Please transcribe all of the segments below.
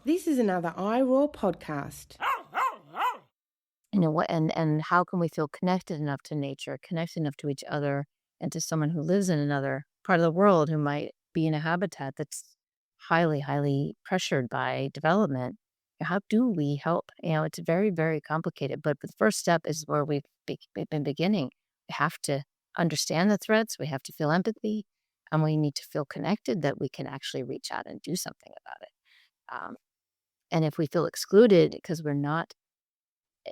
This is another iRaw podcast. And how can we feel connected enough to nature, connected enough to each other, and to someone who lives in another part of the world who might be in a habitat that's highly, highly pressured by development? How do we help? It's very, very complicated. But the first step is where we've been beginning. We have to understand the threats. We have to feel empathy, and we need to feel connected that we can actually reach out and do something about it. Um, and if we feel excluded because we're not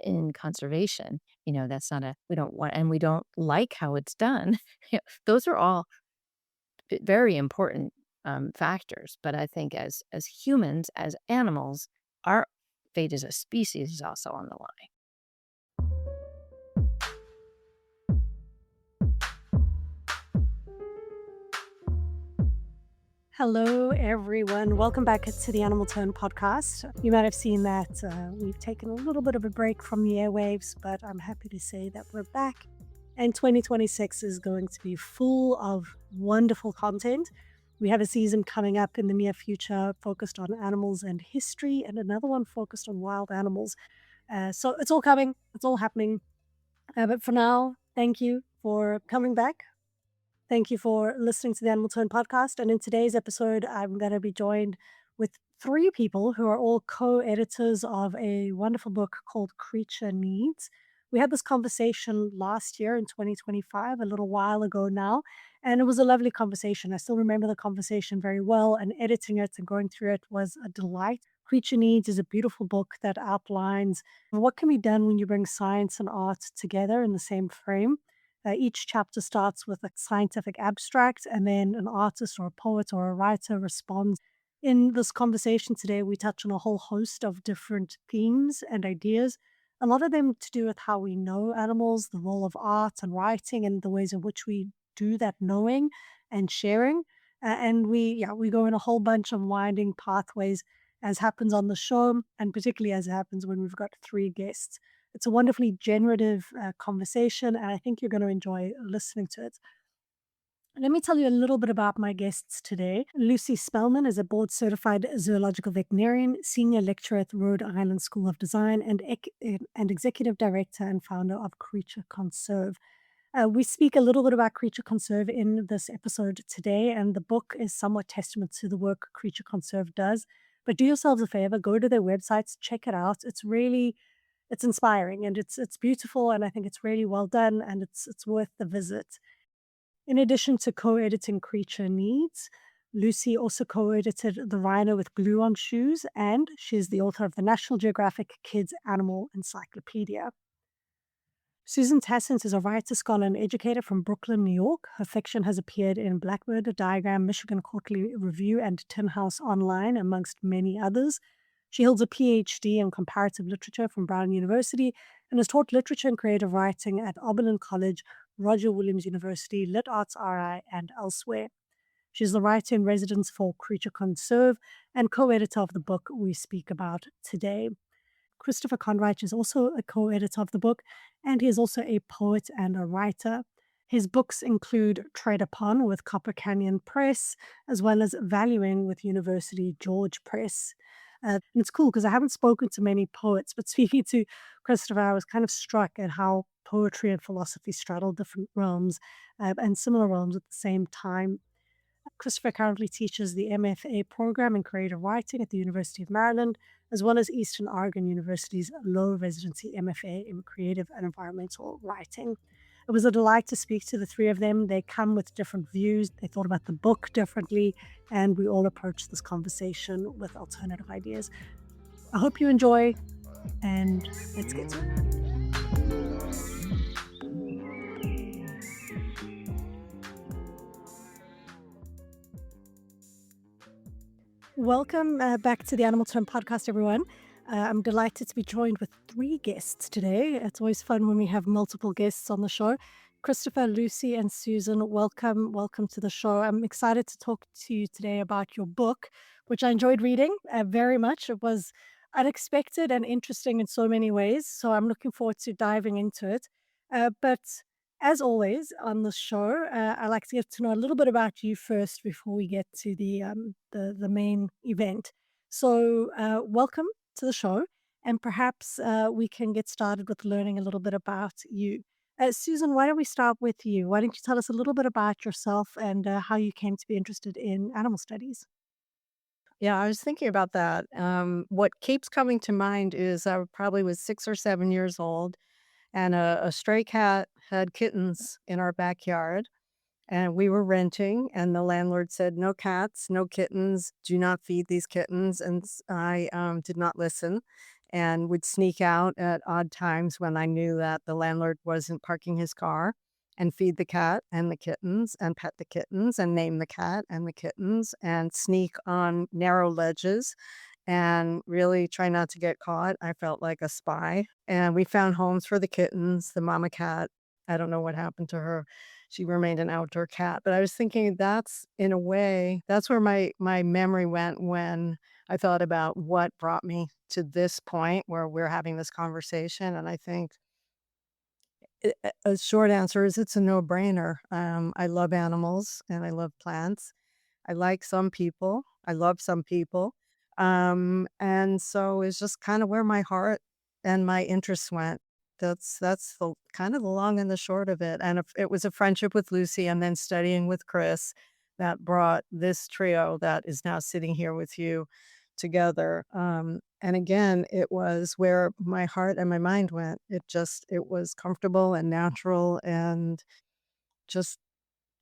in conservation, that's not we don't want, and we don't like how it's done. Those are all very important factors. But I think as humans, as animals, our fate as a species is also on the line. Hello, everyone. Welcome back to the Animal Tone podcast. You might have seen that we've taken a little bit of a break from the airwaves, but I'm happy to say that we're back. And 2026 is going to be full of wonderful content. We have a season coming up in the near future focused on animals and history, and another one focused on wild animals. So it's all coming, it's all happening. But for now, thank you for coming back. Thank you for listening to the Animal Tone podcast. And in today's episode, I'm going to be joined with three people who are all co editors of a wonderful book called Creature Needs. We had this conversation last year in 2025, a little while ago now, and it was a lovely conversation. I still remember the conversation very well, and editing it and going through it was a delight. Creature Needs is a beautiful book that outlines what can be done when you bring science and art together in the same frame. Each chapter starts with a scientific abstract, and then an artist or a poet or a writer responds. In this conversation today, we touch on a whole host of different themes and ideas, a lot of them to do with how we know animals, the role of art and writing, and the ways in which we do that knowing and sharing. And we go in a whole bunch of winding pathways, as happens on the show, and particularly as happens when we've got three guests. It's a wonderfully generative conversation, and I think you're going to enjoy listening to it. Let me tell you a little bit about my guests today. Lucy Spelman is a board certified zoological veterinarian, senior lecturer at the Rhode Island School of Design, and executive director and founder of Creature Conserve. We speak a little bit about Creature Conserve in this episode today, and the book is somewhat testament to the work Creature Conserve does. But do yourselves a favor, go to their websites, check it out. It's inspiring and it's beautiful, and I think it's really well done, and it's worth the visit. In addition to co-editing Creature Needs, Lucy also co-edited The Rhino with Glue on Shoes, and she's the author of the National Geographic Kids Animal Encyclopedia. Susan Tacent is a writer, scholar, and educator from Brooklyn, New York. Her fiction has appeared in Blackbird, Diagram, Michigan Quarterly Review, and Tin House Online, amongst many others. She holds a PhD in comparative literature from Brown University and has taught literature and creative writing at Oberlin College, Roger Williams University, Lit Arts RI, and elsewhere. She's the writer in residence for Creature Conserve and co-editor of the book we speak about today. Christopher Kondrich is also a co-editor of the book, and he is also a poet and a writer. His books include Trade Upon with Copper Canyon Press, as well as Valuing with University George Press. And it's cool because I haven't spoken to many poets, but speaking to Christopher, I was kind of struck at how poetry and philosophy straddle different realms and similar realms at the same time. Christopher currently teaches the MFA program in creative writing at the University of Maryland, as well as Eastern Oregon University's low residency MFA in creative and environmental writing. It was a delight to speak to the three of them. They come with different views, they thought about the book differently, and we all approached this conversation with alternative ideas. I hope you enjoy, and let's get to it. Welcome back to the Animal Tone podcast, everyone. I'm delighted to be joined with three guests today. It's always fun when we have multiple guests on the show. Christopher, Lucy, and Susan, welcome to the show. I'm excited to talk to you today about your book, which I enjoyed reading very much. It was unexpected and interesting in so many ways, so I'm looking forward to diving into it. But as always on the show, I like to get to know a little bit about you first before we get to the main event. So, welcome to the show. And perhaps we can get started with learning a little bit about you. Susan, why don't we start with you? Why don't you tell us a little bit about yourself and how you came to be interested in animal studies? Yeah, I was thinking about that. What keeps coming to mind is I probably was 6 or 7 years old, and a stray cat had kittens in our backyard, and we were renting, and the landlord said, "No cats, no kittens. Do not feed these kittens." And I did not listen, and would sneak out at odd times when I knew that the landlord wasn't parking his car, and feed the cat and the kittens, and pet the kittens, and name the cat and the kittens, and sneak on narrow ledges and really try not to get caught. I felt like a spy. And we found homes for the kittens. The mama cat, I don't know what happened to her. She remained an outdoor cat. But I was thinking that's in a way, that's where my memory went when I thought about what brought me to this point where we're having this conversation. And I think a short answer is it's a no-brainer. I love animals and I love plants. I like some people. I love some people. And so it's just kind of where my heart and my interests went. That's the kind of the long and the short of it. And if it was a friendship with Lucy and then studying with Chris that brought this trio that is now sitting here with you together. And again, it was where my heart and my mind went. It was comfortable and natural and just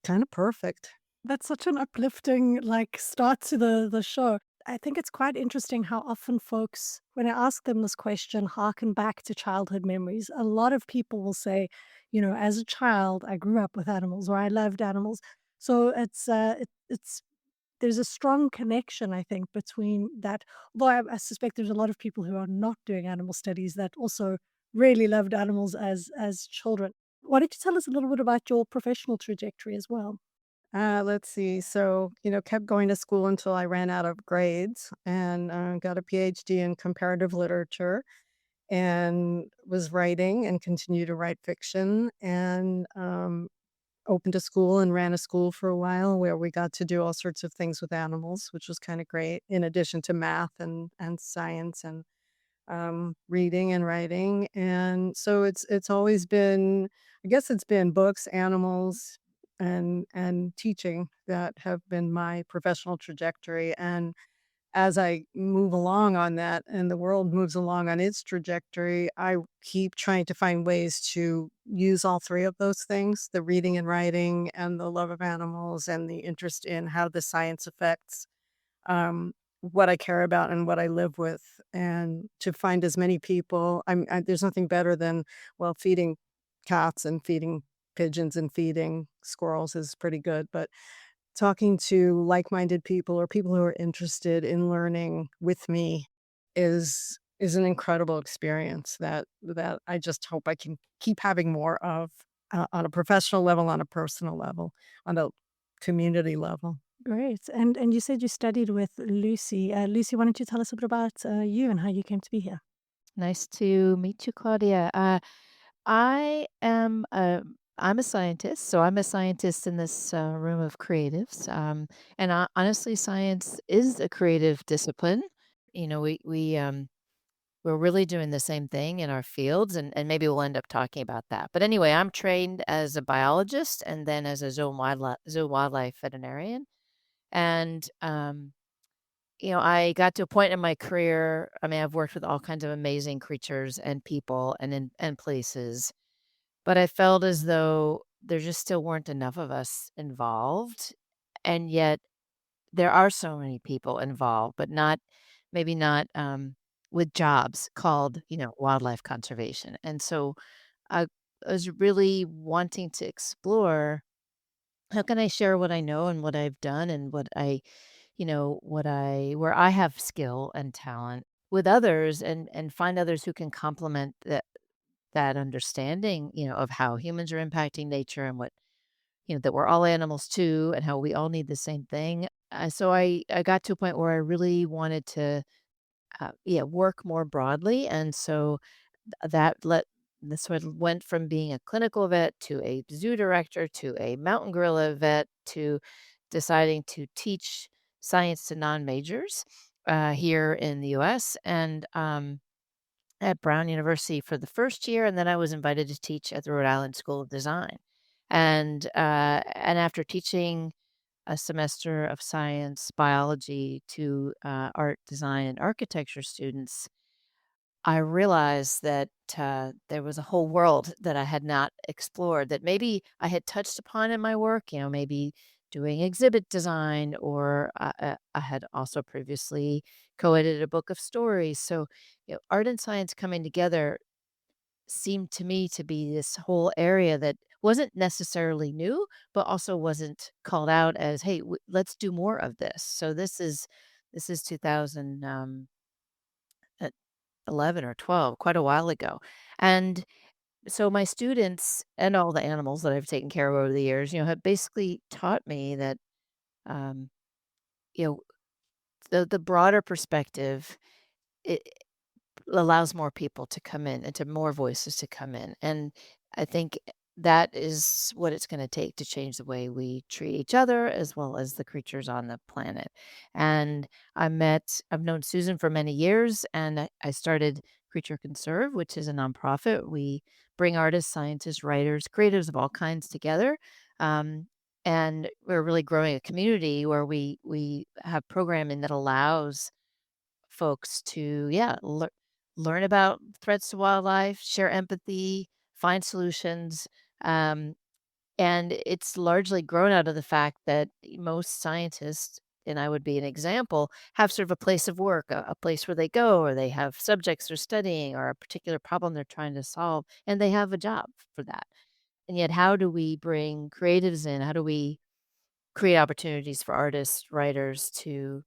kind of perfect. That's such an uplifting like start to the show. I think it's quite interesting how often folks, when I ask them this question, harken back to childhood memories. A lot of people will say, as a child, I grew up with animals or I loved animals. So it's there's a strong connection, I think, between that. Although I suspect there's a lot of people who are not doing animal studies that also really loved animals as children. Why don't you tell us a little bit about your professional trajectory as well? Let's see. So, kept going to school until I ran out of grades and got a PhD in comparative literature and was writing and continued to write fiction and opened a school and ran a school for a while where we got to do all sorts of things with animals, which was kind of great, in addition to math and science and reading and writing. And so it's always been, I guess it's been books, animals, and teaching that have been my professional trajectory. And as I move along on that and the world moves along on its trajectory, I keep trying to find ways to use all three of those things, the reading and writing and the love of animals and the interest in how the science affects what I care about and what I live with, and to find as many people. There's nothing better than, well, feeding cats and feeding pigeons and feeding squirrels is pretty good, but talking to like-minded people or people who are interested in learning with me is an incredible experience that I just hope I can keep having more of, on a professional level, on a personal level, on a community level. Great. And you said you studied with Lucy. Lucy, why don't you tell us a bit about you and how you came to be here? Nice to meet you, Claudia. I'm a scientist, so I'm a scientist in this room of creatives. And honestly, science is a creative discipline. We're really doing the same thing in our fields, and maybe we'll end up talking about that. But anyway, I'm trained as a biologist and then as a zoo wildlife veterinarian. And I got to a point in my career. I mean, I've worked with all kinds of amazing creatures and people and places, but I felt as though there just still weren't enough of us involved. And yet there are so many people involved, but maybe not with jobs called, wildlife conservation. And so I was really wanting to explore how can I share what I know and what I've done and where I have skill and talent with others and find others who can complement that understanding, of how humans are impacting nature and that we're all animals too and how we all need the same thing. So I got to a point where I really wanted to, work more broadly. And so that let this sort of went from being a clinical vet to a zoo director to a mountain gorilla vet to deciding to teach science to non-majors. here in the U.S. and at Brown University for the first year, and then I was invited to teach at the Rhode Island School of Design. And after teaching a semester of science biology to art, design, and architecture students, I realized that there was a whole world that I had not explored that maybe I had touched upon in my work, maybe doing exhibit design, or I had also previously co-edited a book of stories. So, art and science coming together seemed to me to be this whole area that wasn't necessarily new, but also wasn't called out as, "Hey, let's do more of this." So this is 2000. 11 or 12, quite a while ago. And so my students and all the animals that I've taken care of over the years, have basically taught me that, um, you know, the broader perspective, it allows more people to come in and to more voices to come in. And I think that is what it's going to take to change the way we treat each other as well as the creatures on the planet. And I've known Susan for many years, and I started Creature Conserve, which is a nonprofit. We bring artists, scientists, writers, creatives of all kinds together. Um, and we're really growing a community where we have programming that allows folks to, yeah, learn about threats to wildlife, share empathy, find solutions. Um, and it's largely grown out of the fact that most scientists, and I would be an example, have sort of a place of work, a place where they go, or they have subjects they're studying, or a particular problem they're trying to solve, and they have a job for that. And yet, how do we bring creatives in? How do we create opportunities for artists, writers to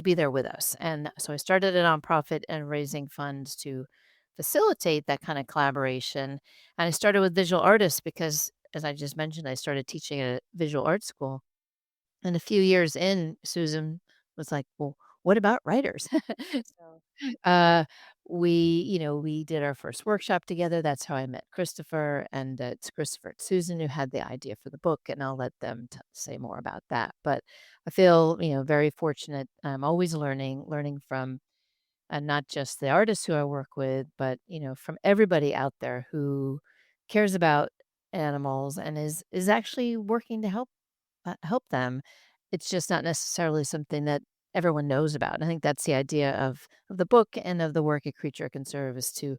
be there with us? And so I started a nonprofit and raising funds to facilitate that kind of collaboration. And I started with visual artists because, as I just mentioned, I started teaching at a visual art school. And a few years in, Susan was like, "Well, what about writers?" So, uh, we did our first workshop together. That's how I met Christopher, and it's Christopher and Susan who had the idea for the book, and I'll let them say more about that. But I feel, very fortunate. I'm always learning from not just the artists who I work with, but from everybody out there who cares about animals and is actually working to help them. It's just not necessarily something that everyone knows about. And I think that's the idea of the book and of the work at Creature Conserve is to,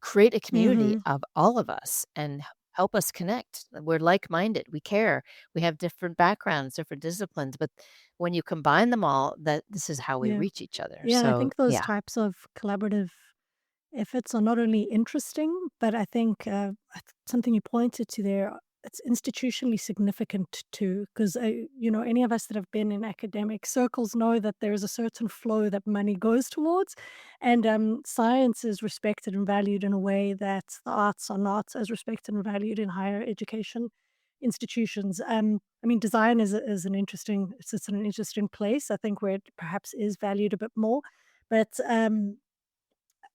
create a community Mm-hmm. of all of us and help us connect. We're like-minded. We care. We have different backgrounds, different disciplines, but when you combine them all, that this is how we Yeah. reach each other. Yeah, and I So, think those yeah. types of collaborative efforts are not only interesting, but I think something you pointed to there, it's institutionally significant too, because any of us that have been in academic circles know that there is a certain flow that money goes towards, and science is respected and valued in a way that the arts are not as respected and valued in higher education institutions. I mean, design is an interesting, it sits in an interesting place. I think where it perhaps is valued a bit more, but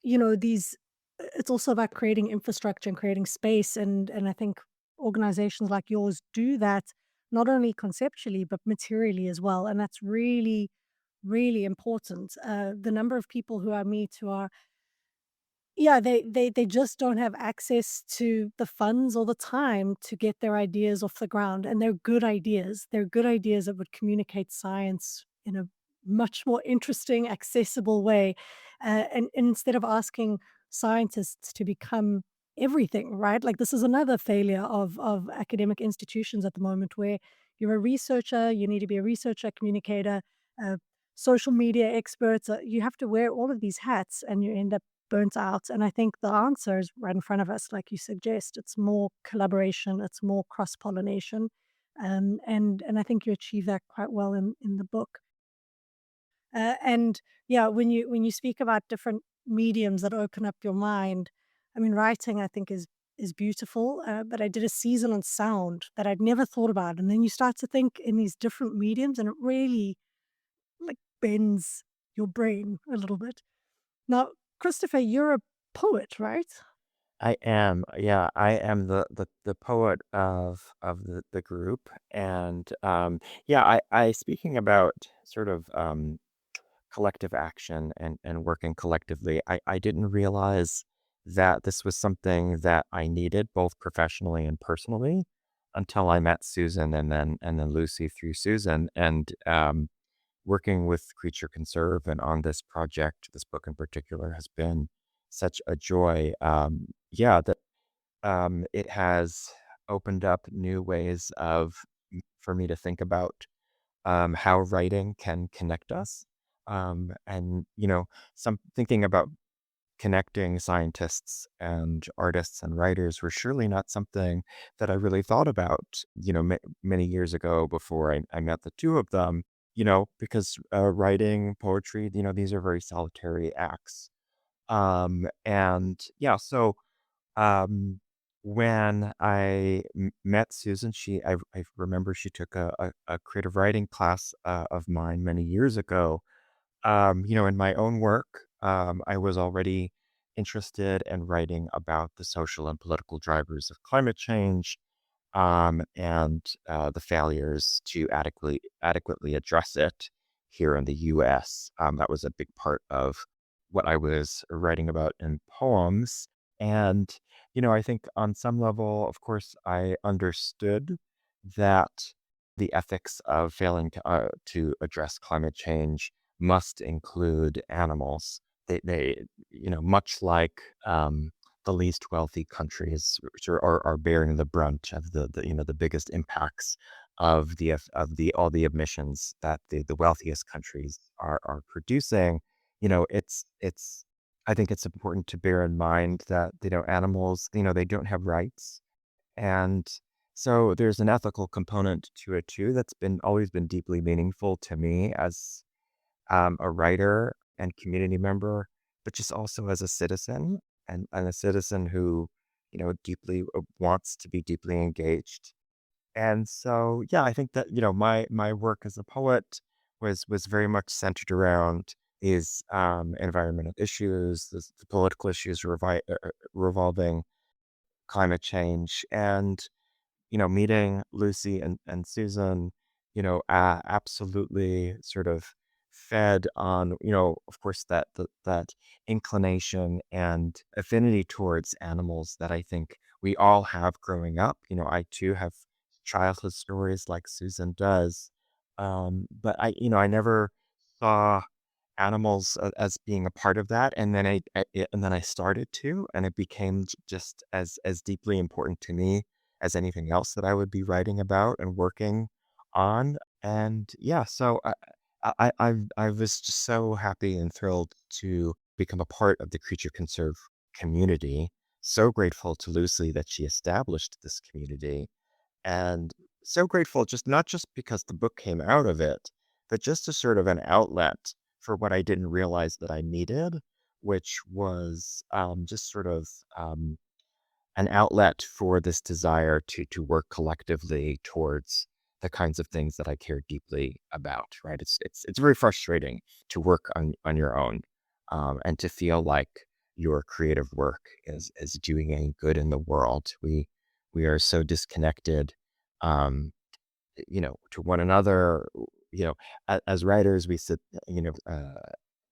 these it's also about creating infrastructure and creating space, and I think organizations like yours do that not only conceptually but materially as well, and that's really, really important. The number of people who I meet who are, yeah, they just don't have access to the funds or the time to get their ideas off the ground, and they're good ideas. They're good ideas that would communicate science in a much more interesting, accessible way. And instead of asking scientists to become everything, right? Like this is another failure of academic institutions at the moment, where you're a researcher, you need to be a researcher, communicator, uh, social media experts. You have to wear all of these hats, and you end up burnt out. And I think the answer is right in front of us, like you suggest. It's more collaboration, it's more cross pollination, and I think you achieve that quite well in the book. And yeah, when you speak about different mediums that open up your mind, I mean, writing I think is beautiful. But I did a season on sound that I'd never thought about, and then you start to think in these different mediums, and it really like bends your brain a little bit. Now, Christopher, you're a poet, right? I am, yeah, I am the poet of the group, and yeah, I speaking about sort of collective action and working collectively. I didn't realize that this was something that I needed both professionally and personally until I met Susan and then Lucy through Susan. And working with Creature Conserve and on this project, this book in particular, has been such a joy. Yeah, that it has opened up new ways for me to think about how writing can connect us. And some thinking about connecting scientists and artists and writers were surely not something that I really thought about, many years ago before I met the two of them, because writing, poetry, these are very solitary acts. And yeah, so um, when I met Susan, I remember she took a creative writing class of mine many years ago. In my own work, I was already interested in writing about the social and political drivers of climate change, and the failures to adequately address it here in the U.S. That was a big part of what I was writing about in poems. And, I think on some level, of course, I understood that the ethics of failing to address climate change must include animals. Much like the least wealthy countries, which are bearing the brunt of the biggest impacts of the all the emissions that the wealthiest countries are producing. It's I think it's important to bear in mind that animals, they don't have rights. And so there's an ethical component to it too that's been always been deeply meaningful to me as a writer and community member, but just also as a citizen, and a citizen who, deeply wants to be deeply engaged. And so, yeah, I think that, my work as a poet was very much centered around these environmental issues, the political issues revolving climate change. And meeting Lucy and Susan, absolutely sort of fed on, of course, that inclination and affinity towards animals that I think we all have growing up. I too have childhood stories like Susan does. But I never saw animals as being a part of that, and then I started to, and it became just as deeply important to me as anything else that I would be writing about and working on. And yeah, so I was just so happy and thrilled to become a part of the Creature Conserve community. So grateful to Lucy that she established this community, and so grateful, just not just because the book came out of it, but just as sort of an outlet for what I didn't realize that I needed, which was just sort of an outlet for this desire to work collectively towards the kinds of things that I care deeply about. Right? It's very frustrating to work on your own, and to feel like your creative work is doing any good in the world. We are so disconnected, um, to one another. As writers, we sit,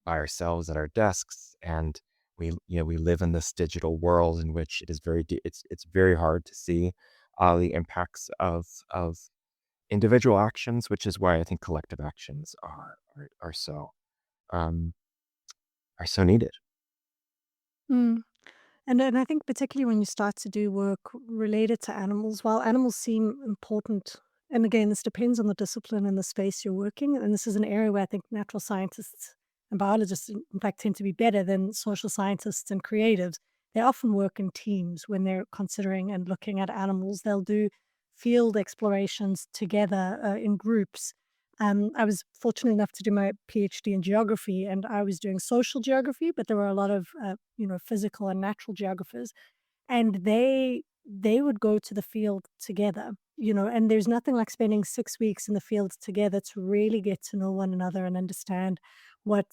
by ourselves at our desks, and we live in this digital world in which it is it's very hard to see the impacts of individual actions, which is why I think collective actions are so um, are so needed. Mm. And I think particularly when you start to do work related to animals, while animals seem important, and again, this depends on the discipline and the space you're working. And this is an area where I think natural scientists and biologists, in fact, tend to be better than social scientists and creatives. They often work in teams when they're considering and looking at animals. They'll do field explorations together in groups. I was fortunate enough to do my PhD in geography, and I was doing social geography, but there were a lot of physical and natural geographers, and they would go to the field together. And there's nothing like spending 6 weeks in the field together to really get to know one another and what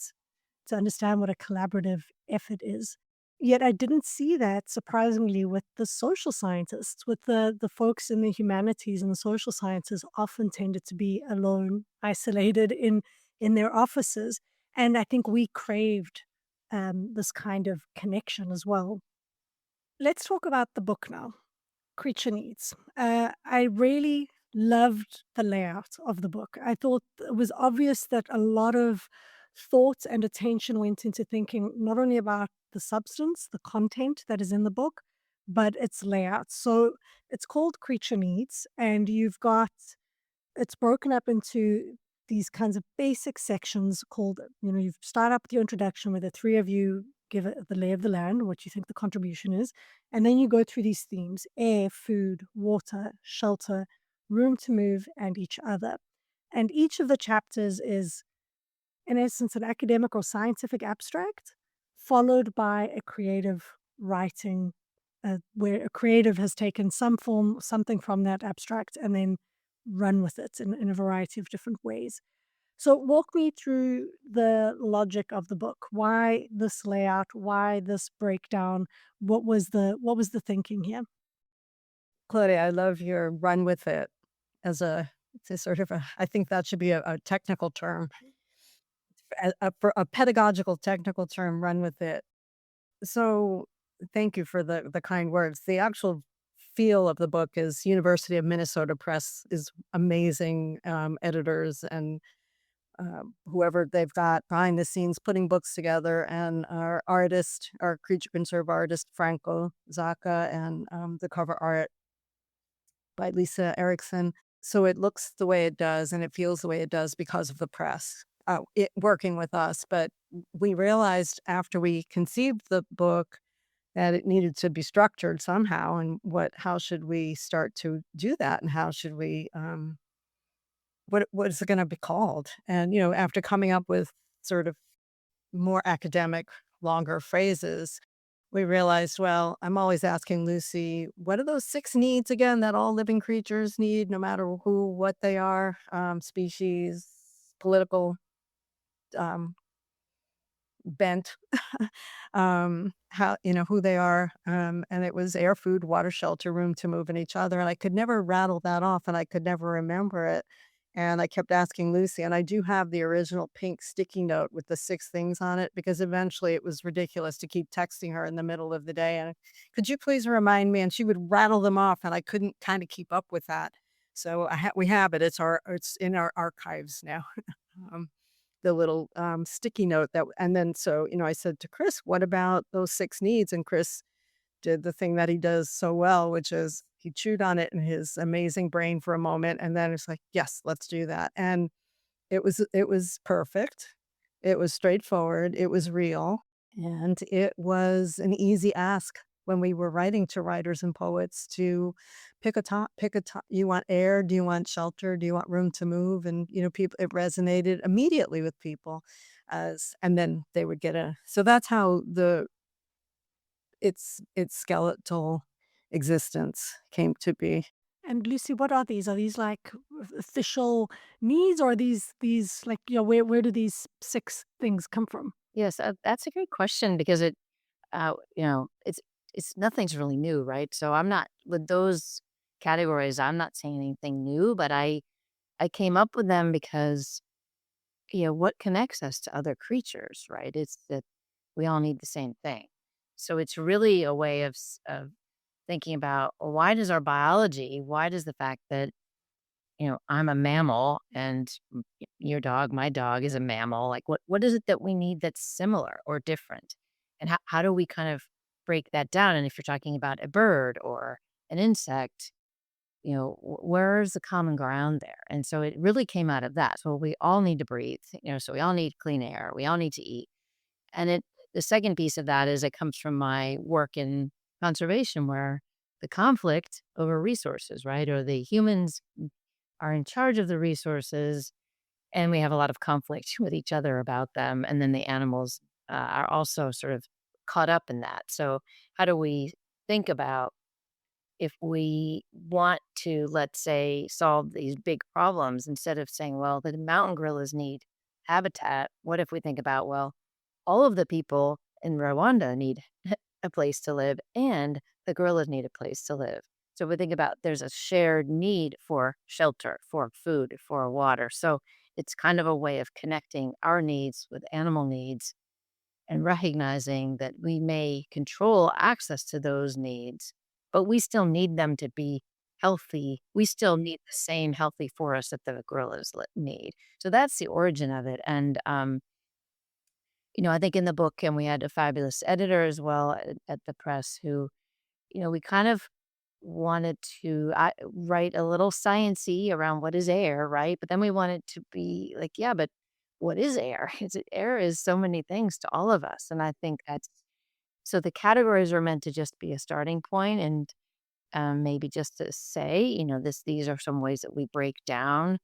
understand what a collaborative effort is. Yet I didn't see that, surprisingly, with the social scientists. With the folks in the humanities and the social sciences often tended to be alone, isolated in their offices. And I think we craved this kind of connection as well. Let's talk about the book now. Creature Needs. I really loved the layout of the book. I thought it was obvious that a lot of thought and attention went into thinking not only about the substance, the content that is in the book, but its layout. So it's called Creature Needs, and it's broken up into these kinds of basic sections called, you start up with your introduction where the three of you give it the lay of the land, what you think the contribution is. And then you go through these themes: air, food, water, shelter, room to move, and each other. And each of the chapters is, in essence, an academic or scientific abstract, followed by a creative writing, where a creative has taken some form, something from that abstract, and then run with it in a variety of different ways. So, walk me through the logic of the book. Why this layout? Why this breakdown? What was the thinking here? Claudia, I love your run with it as it's a sort of I think that should be a technical term, for a pedagogical technical term, run with it. So thank you for the kind words. The actual feel of the book is University of Minnesota Press is amazing, editors and whoever they've got behind the scenes putting books together, and our creature conserve artist, Franco Zaka, and the cover art by Lisa Erickson. So it looks the way it does and it feels the way it does because of the press it working with us. But we realized after we conceived the book that it needed to be structured somehow, and how should we start to do that, and how should we what is it going to be called? And after coming up with sort of more academic, longer phrases, we realized, well, I'm always asking Lucy, what are those 6 needs again that all living creatures need, no matter what they are, species, political um, bent, how, who they are. And it was air, food, water, shelter, room to move, and each other. And I could never rattle that off, and I could never remember it. And I kept asking Lucy, and I do have the original pink sticky note with the 6 things on it, because eventually it was ridiculous to keep texting her in the middle of the day. And could you please remind me? And she would rattle them off, and I couldn't kind of keep up with that. So we have it. It's in our archives now. um, the little sticky note and then I said to Chris, what about those 6 needs? And Chris did the thing that he does so well, which is he chewed on it in his amazing brain for a moment, and then it's like, yes, let's do that. And it was perfect. It was straightforward. It was real. And it was an easy ask when we were writing to writers and poets to pick a top. You want air? Do you want shelter? Do you want room to move? And, people, it resonated immediately with people and then they would so that's how its skeletal existence came to be. And Lucy, what are these? Are these like official needs, or are these like, where do these 6 things come from? Yes, that's a great question because it's nothing's really new, right? So I'm not with those categories. I'm not saying anything new, but I came up with them because what connects us to other creatures, right? It's that we all need the same thing. So it's really a way of thinking about, well, why does the fact that I'm a mammal and your dog, my dog is a mammal. Like what is it that we need that's similar or different? And how do we kind of break that down? And if you're talking about a bird or an insect, where's the common ground there? And so it really came out of that. So we all need to breathe, so we all need clean air. We all need to eat. And the second piece of that is it comes from my work in conservation where the conflict over resources, right? Or the humans are in charge of the resources and we have a lot of conflict with each other about them. And then the animals are also sort of caught up in that. So how do we think about if we want to, let's say, solve these big problems, instead of saying, well, the mountain gorillas need habitat, what if we think about, well, all of the people in Rwanda need a place to live and the gorillas need a place to live. So we think about there's a shared need for shelter, for food, for water. So it's kind of a way of connecting our needs with animal needs and recognizing that we may control access to those needs, but we still need them to be healthy. We still need the same healthy forest that the gorillas need. So that's the origin of it. And, I think in the book, and we had a fabulous editor as well at the press who, we kind of wanted to write a little science-y around what is air, right? But then we wanted to be like, yeah, but what is air? Air is so many things to all of us. And I think that's so the categories are meant to just be a starting point and maybe just to say, these are some ways that we break down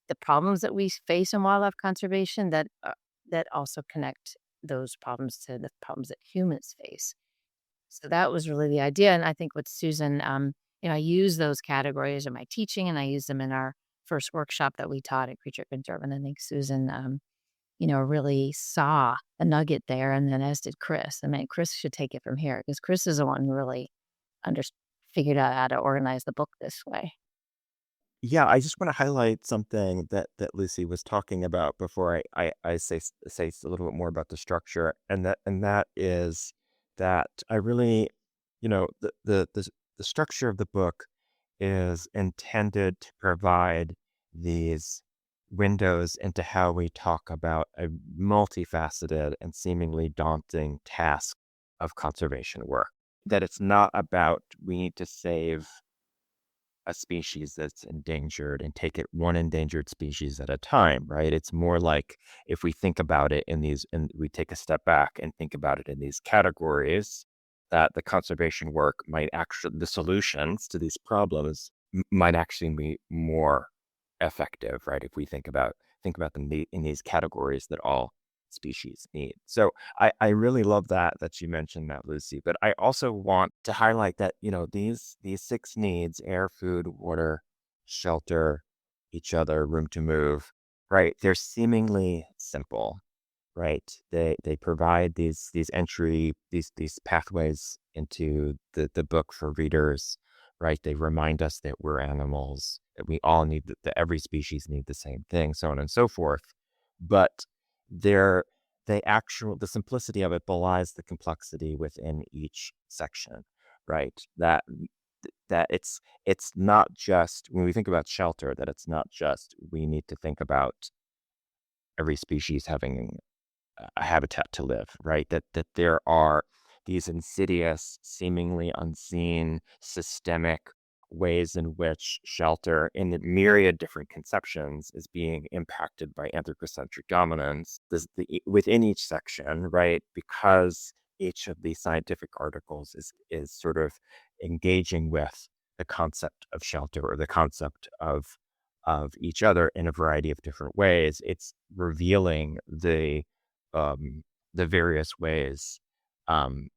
the problems that we face in wildlife conservation that also connect those problems to the problems that humans face. So that was really the idea, and I think with Susan, I use those categories in my teaching, and I use them in our first workshop that we taught at Creature Conserve, and I think Susan, really saw a nugget there, and then as did Chris. I mean, Chris should take it from here because Chris is the one who really under figured out how to organize the book this way. Yeah, I just want to highlight something that Lucy was talking about before I say a little bit more about the structure, and that is that I really, the structure of the book is intended to provide these windows into how we talk about a multifaceted and seemingly daunting task of conservation work. That it's not about we need to save a species that's endangered and take it one endangered species at a time, right? It's more like if we think about it and we take a step back and think about it in these categories, that the conservation work the solutions to these problems might actually be more effective, right? If we think about them in these categories that all species need. So I really love that you mentioned that, Lucy. But I also want to highlight that, these six needs, air, food, water, shelter, each other, room to move, right? They're seemingly simple, right? They provide these pathways into the book for readers, right? They remind us that we're animals, that we all need that every species need the same thing, so on and so forth. But they're the simplicity of it belies the complexity within each section, right? That it's not just when we think about shelter, that it's not just we need to think about every species having a habitat to live, right? That there are these insidious, seemingly unseen, systemic ways in which shelter, in the myriad different conceptions, is being impacted by anthropocentric dominance. Within each section, right? Because each of these scientific articles is sort of engaging with the concept of shelter or the concept of each other in a variety of different ways. It's revealing um, the various ways um,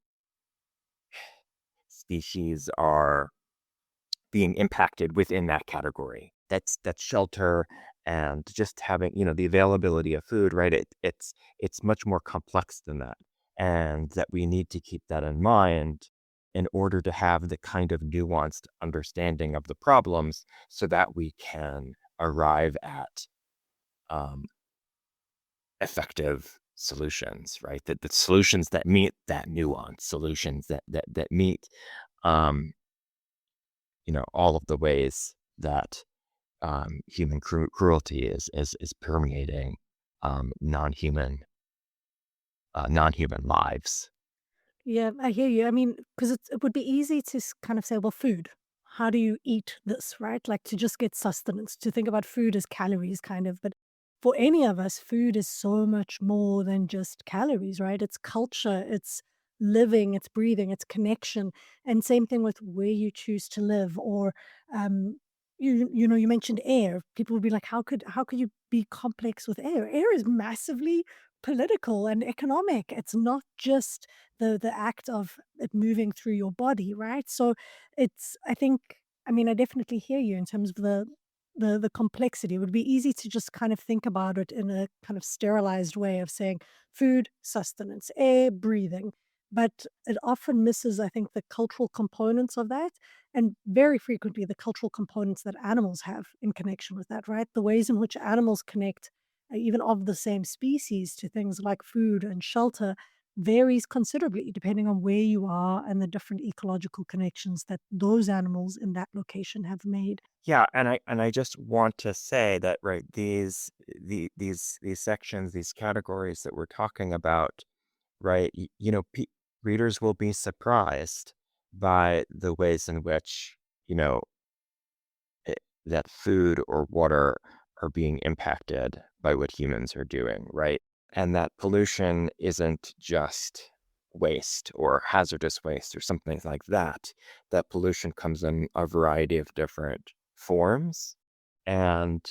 species are being impacted within that category. That's shelter and just having, the availability of food, right? It's much more complex than that. And that we need to keep that in mind in order to have the kind of nuanced understanding of the problems so that we can arrive at um, effective solutions, right? The solutions that meet that nuance, solutions that meet, um, all of the ways that human cruelty is permeating non-human non-human lives. Yeah, I hear you. I mean, because it would be easy to kind of say, well, food. How do you eat this, right? Like to just get sustenance, to think about food as calories, kind of. But for any of us, food is so much more than just calories, right? It's culture, it's living, it's breathing, it's connection. And same thing with where you choose to live. Or, you mentioned air. People would be like, how could you be complex with air? Air is massively political and economic. It's not just the act of it moving through your body, right? So I think, I mean, I definitely hear you in terms of the complexity. It would be easy to just kind of think about it in a kind of sterilized way of saying food, sustenance, air, breathing. But it often misses, I think, the cultural components of that, and very frequently the cultural components that animals have in connection with that, right? The ways in which animals connect even of the same species, to things like food and shelter varies considerably depending on where you are and the different ecological connections that those animals in that location have made. Yeah, and I just want to say that, right, these sections, these categories that we're talking about, right, readers will be surprised by the ways in which, you know, that food or water are being impacted by what humans are doing, right? And that pollution isn't just waste or hazardous waste or something like that. That pollution comes in a variety of different forms, and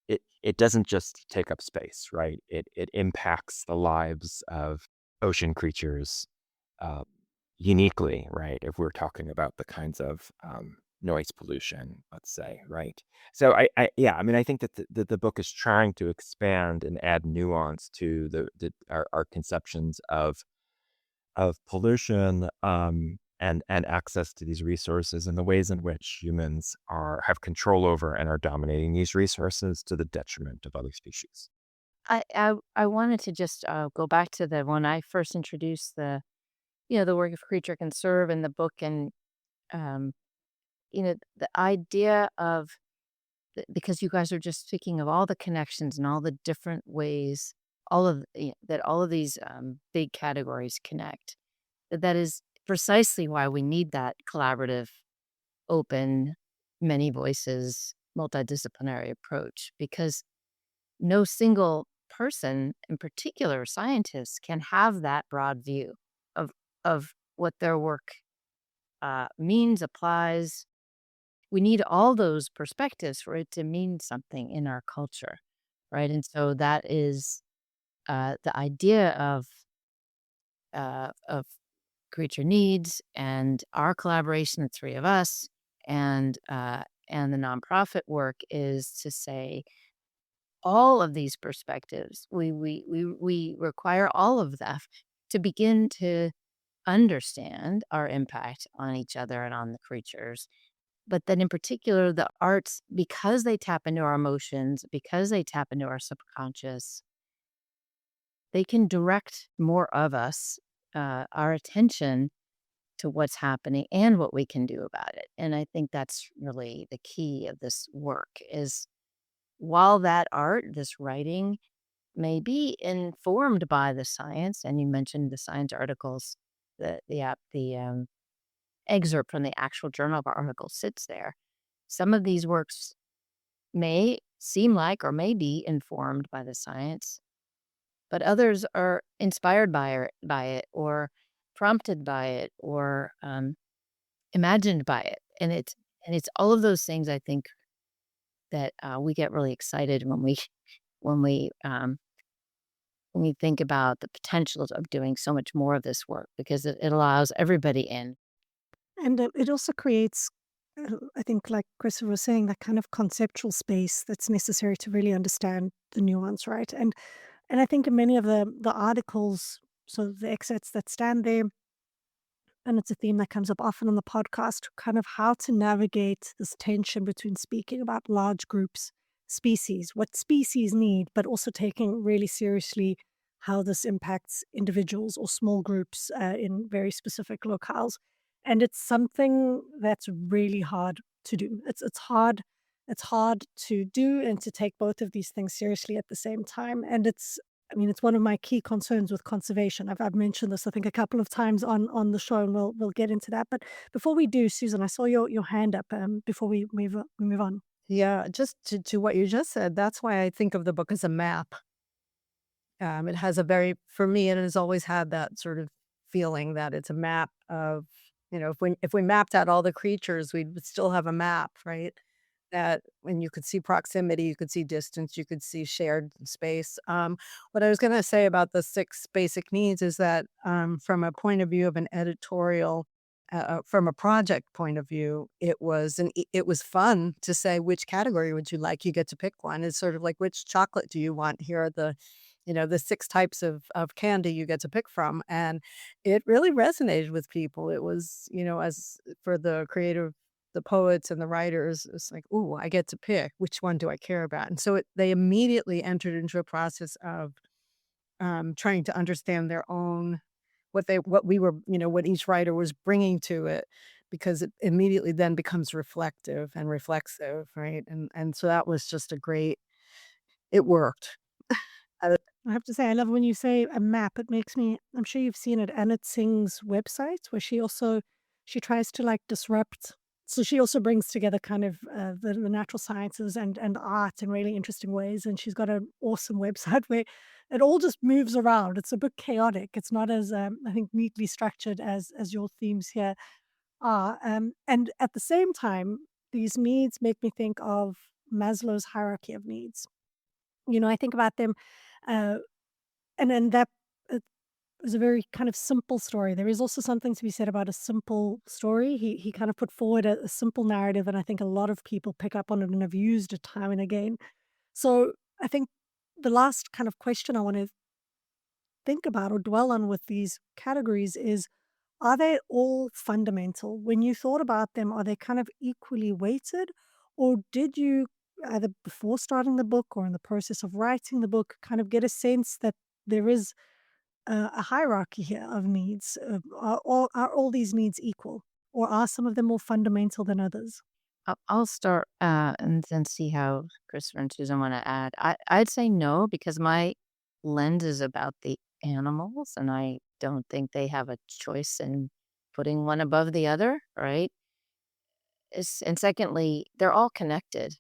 it doesn't just take up space, right? It impacts the lives of ocean creatures uh, uniquely, right? If we're talking about the kinds of noise pollution, let's say, right? So yeah, I mean, I think that the book is trying to expand and add nuance to our conceptions of pollution, and access to these resources and the ways in which humans have control over and are dominating these resources to the detriment of other species. I wanted to just go back to the when I first introduced the work of Creature Can Serve in the book, and um, the idea of because you guys are just speaking of all the connections and all the different ways, that all of these big categories connect. That is precisely why we need that collaborative, open, many voices, multidisciplinary approach, because no single person, in particular scientists, can have that broad view of what their work means, applies. We need all those perspectives for it to mean something in our culture, right? And so that is the idea of creature needs and our collaboration, the three of us, and the nonprofit work is to say all of these perspectives. We require all of them to begin to understand our impact on each other and on the creatures. But then, in particular, the arts, because they tap into our emotions, because they tap into our subconscious, they can direct more of us, our attention to what's happening and what we can do about it. And I think that's really the key of this work is while that art, this writing, may be informed by the science, and you mentioned the science articles, the excerpt from the actual journal of our article sits there. Some of these works may seem like or may be informed by the science, but others are inspired by it or prompted by it or imagined by it. And it's all of those things I think that we get really excited when we um, when we think about the potentials of doing so much more of this work because it allows everybody in. And it also creates, I think, like Christopher was saying, that kind of conceptual space that's necessary to really understand the nuance, right? And I think in many of the articles, so the excerpts that stand there, and it's a theme that comes up often on the podcast, kind of how to navigate this tension between speaking about large groups, species, what species need, but also taking really seriously how this impacts individuals or small groups in very specific locales. And it's something that's really hard to do. It's hard to do and to take both of these things seriously at the same time. And it's one of my key concerns with conservation. I've mentioned this, I think, a couple of times on the show, and we'll get into that. But before we do, Susan, I saw your hand up. Before we move on. Yeah, just to what you just said, that's why I think of the book as a map. It has a very, for me, it has always had that sort of feeling that it's a map of, if we mapped out all the creatures, we would still have a map, right? That when you could see proximity, you could see distance, you could see shared space. What I was going to say about the six basic needs is that from a point of view of an editorial, from a project point of view, it was fun to say which category would you like. You get to pick one. It's sort of like which chocolate do you want? Here are the six types of candy you get to pick from, and it really resonated with people. It was as for the the poets and the writers, it's like, "Ooh, I get to pick which one do I care about." And so they immediately entered into a process of trying to understand their own what we were, what each writer was bringing to it, because it immediately then becomes reflective and reflexive, right? And so that was just a great. It worked. I have to say, I love when you say a map. It makes me, I'm sure you've seen it, Annette Singh's website, where she tries to like disrupt. So she also brings together kind of the natural sciences and art in really interesting ways. And she's got an awesome website where it all just moves around. It's a bit chaotic. It's not as, I think, neatly structured as your themes here are. And at the same time, these needs make me think of Maslow's hierarchy of needs. I think about them, uh, and then that uh, is a very kind of simple story. There is also something to be said about a simple story. He kind of put forward a simple narrative, and I think a lot of people pick up on it and have used it time and again. So I think the last kind of question I want to think about or dwell on with these categories is, are they all fundamental? When you thought about them, are they kind of equally weighted? Or did you, either before starting the book or in the process of writing the book, kind of get a sense that there is a hierarchy here of needs? Are all these needs equal? Or are some of them more fundamental than others? I'll start and then see how Christopher and Susan want to add. I'd say no, because my lens is about the animals, and I don't think they have a choice in putting one above the other, right? And secondly, they're all connected.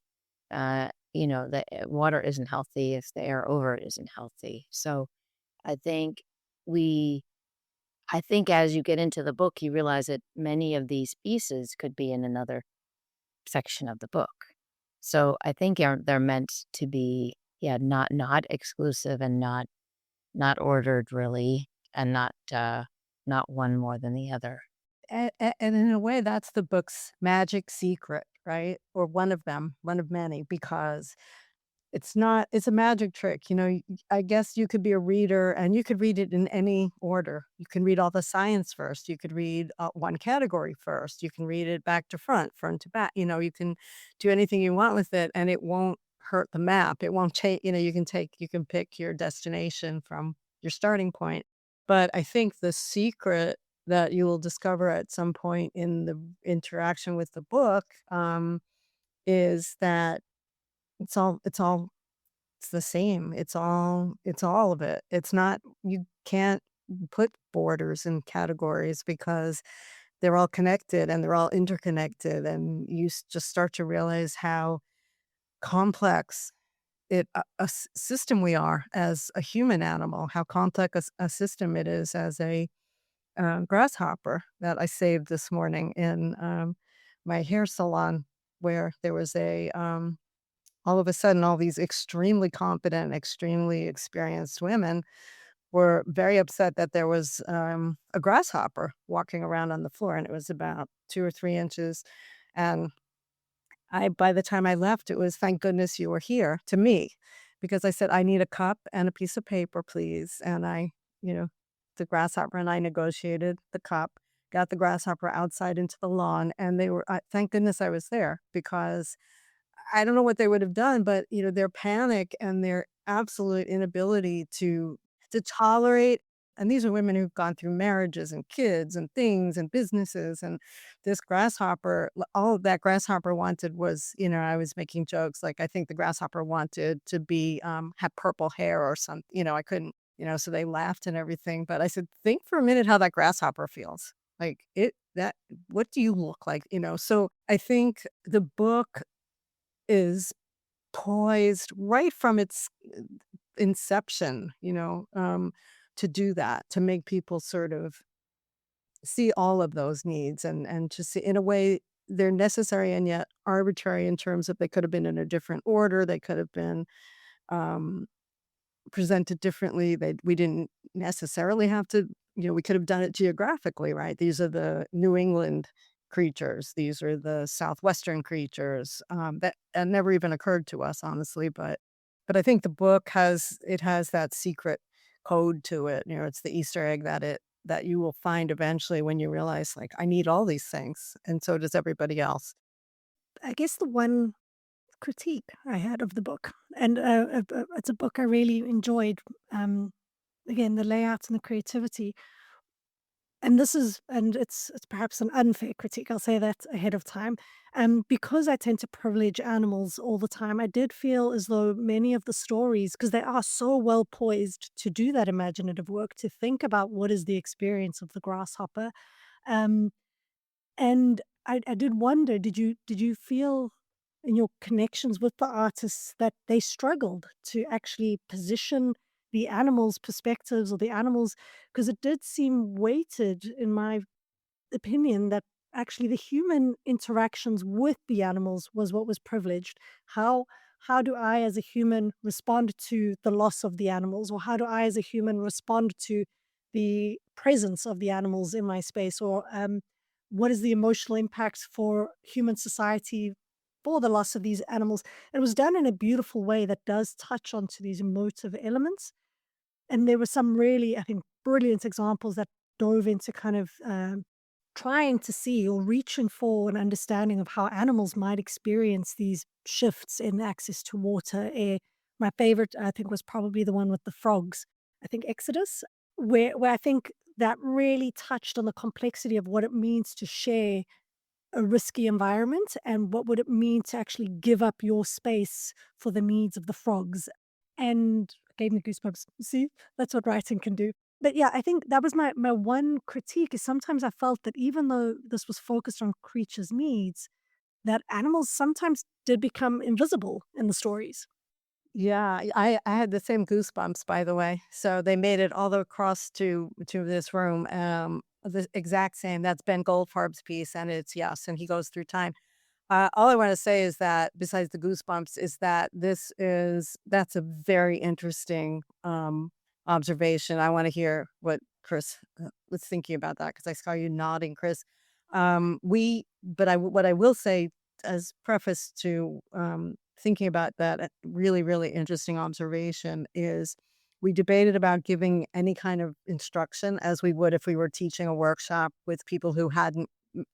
The water isn't healthy if the air over it isn't healthy. So I think we, I think as you get into the book, you realize that many of these pieces could be in another section of the book. So I think they're meant to be, yeah, not exclusive and not ordered really, and not one more than the other. And in a way, that's the book's magic secret, right? Or one of them, one of many, because it's a magic trick. I guess you could be a reader and you could read it in any order. You can read all the science first. You could read one category first. You can read it back to front to back. You can do anything you want with it and it won't hurt the map. It won't change. You can pick your destination from your starting point. But I think the secret that you will discover at some point in the interaction with the book, is that it's the same. It's all of it. It's not, you can't put borders and categories because they're all connected and they're all interconnected. And you just start to realize how complex a system we are as a human animal, how complex a system it is as a grasshopper that I saved this morning in my hair salon, where there was all of a sudden, all these extremely competent, extremely experienced women were very upset that there was a grasshopper walking around on the floor, and it was about 2 or 3 inches. And by the time I left, it was thank goodness you were here to me, because I said, I need a cup and a piece of paper, please. And you know, the grasshopper and I negotiated the cup, got the grasshopper outside into the lawn, and thank goodness I was there, because I don't know what they would have done, but, their panic and their absolute inability to tolerate. And these are women who've gone through marriages and kids and things and businesses, and this grasshopper, all that grasshopper wanted was, I was making jokes, like, I think the grasshopper wanted to be, have purple hair or something, I couldn't, so they laughed and everything. But I said, think for a minute how that grasshopper feels. Like, what do you look like? So I think the book is poised right from its inception, to do that, to make people sort of see all of those needs, and to see, in a way, they're necessary and yet arbitrary, in terms of they could have been in a different order. They could have been um, presented differently. We didn't necessarily have to, we could have done it geographically, right? These are the New England creatures. These are the Southwestern creatures, that never even occurred to us, honestly. But I think the book has that secret code to it. It's the Easter egg that you will find eventually when you realize, like, I need all these things, and so does everybody else. I guess the one critique I had of the book, and it's a book I really enjoyed. Um, Again, the layouts and the creativity, and it's perhaps an unfair critique. I'll say that ahead of time. Because I tend to privilege animals all the time, I did feel as though many of the stories, because they are so well poised to do that imaginative work, to think about what is the experience of the grasshopper. Um, and I did wonder, did you feel in your connections with the artists that they struggled to actually position the animals' perspectives or the animals, because it did seem weighted, in my opinion, that actually the human interactions with the animals was what was privileged. How how do I as a human respond to the loss of the animals, or how do I as a human respond to the presence of the animals in my space, or what is the emotional impact for human society for the loss of these animals? It was done in a beautiful way that does touch onto these emotive elements, and there were some really, I think, brilliant examples that dove into kind of trying to see or reaching for an understanding of how animals might experience these shifts in access to water, air. My favorite, I think, was probably the one with the frogs. I think Exodus, where I think that really touched on the complexity of what it means to share a risky environment, and what would it mean to actually give up your space for the needs of the frogs. And gave me goosebumps. See, that's what writing can do. But yeah, I think that was my one critique, is sometimes I felt that even though this was focused on creatures' needs, that animals sometimes did become invisible in the stories. Yeah, I had the same goosebumps, by the way. So they made it all the across to this room. The exact same. That's Ben Goldfarb's piece, and it's yes, and he goes through time. All I want to say is that besides the goosebumps, is that that's a very interesting observation. I want to hear what Chris was thinking about that, because I saw you nodding, Chris. What I will say as preface to thinking about that really, really interesting observation is we debated about giving any kind of instruction as we would if we were teaching a workshop with people who hadn't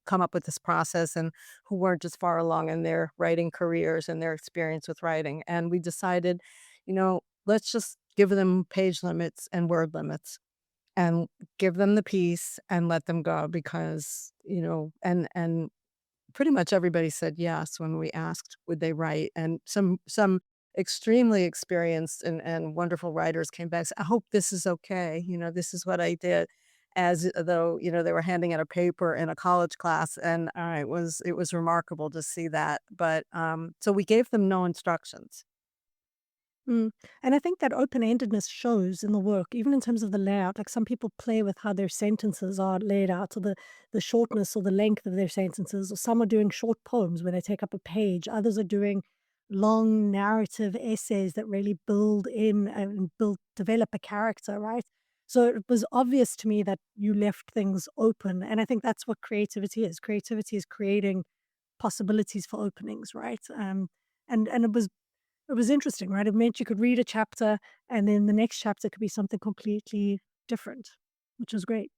come up with this process and who weren't as far along in their writing careers and their experience with writing. And we decided, let's just give them page limits and word limits and give them the piece and let them go, because, and pretty much everybody said yes when we asked would they write, and some extremely experienced and wonderful writers came back and said, I hope this is okay, this is what I did, as though they were handing out a paper in a college class. And it was remarkable to see that. But so we gave them no instructions. Mm. And I think that open-endedness shows in the work, even in terms of the layout. Like, some people play with how their sentences are laid out, or the shortness or the length of their sentences. Or some are doing short poems where they take up a page. Others are doing long narrative essays that really build in and develop a character, right? So it was obvious to me that you left things open. And I think that's what creativity is. Creativity is creating possibilities for openings, right? And it was interesting, right? It meant you could read a chapter, and then the next chapter could be something completely different, which was great.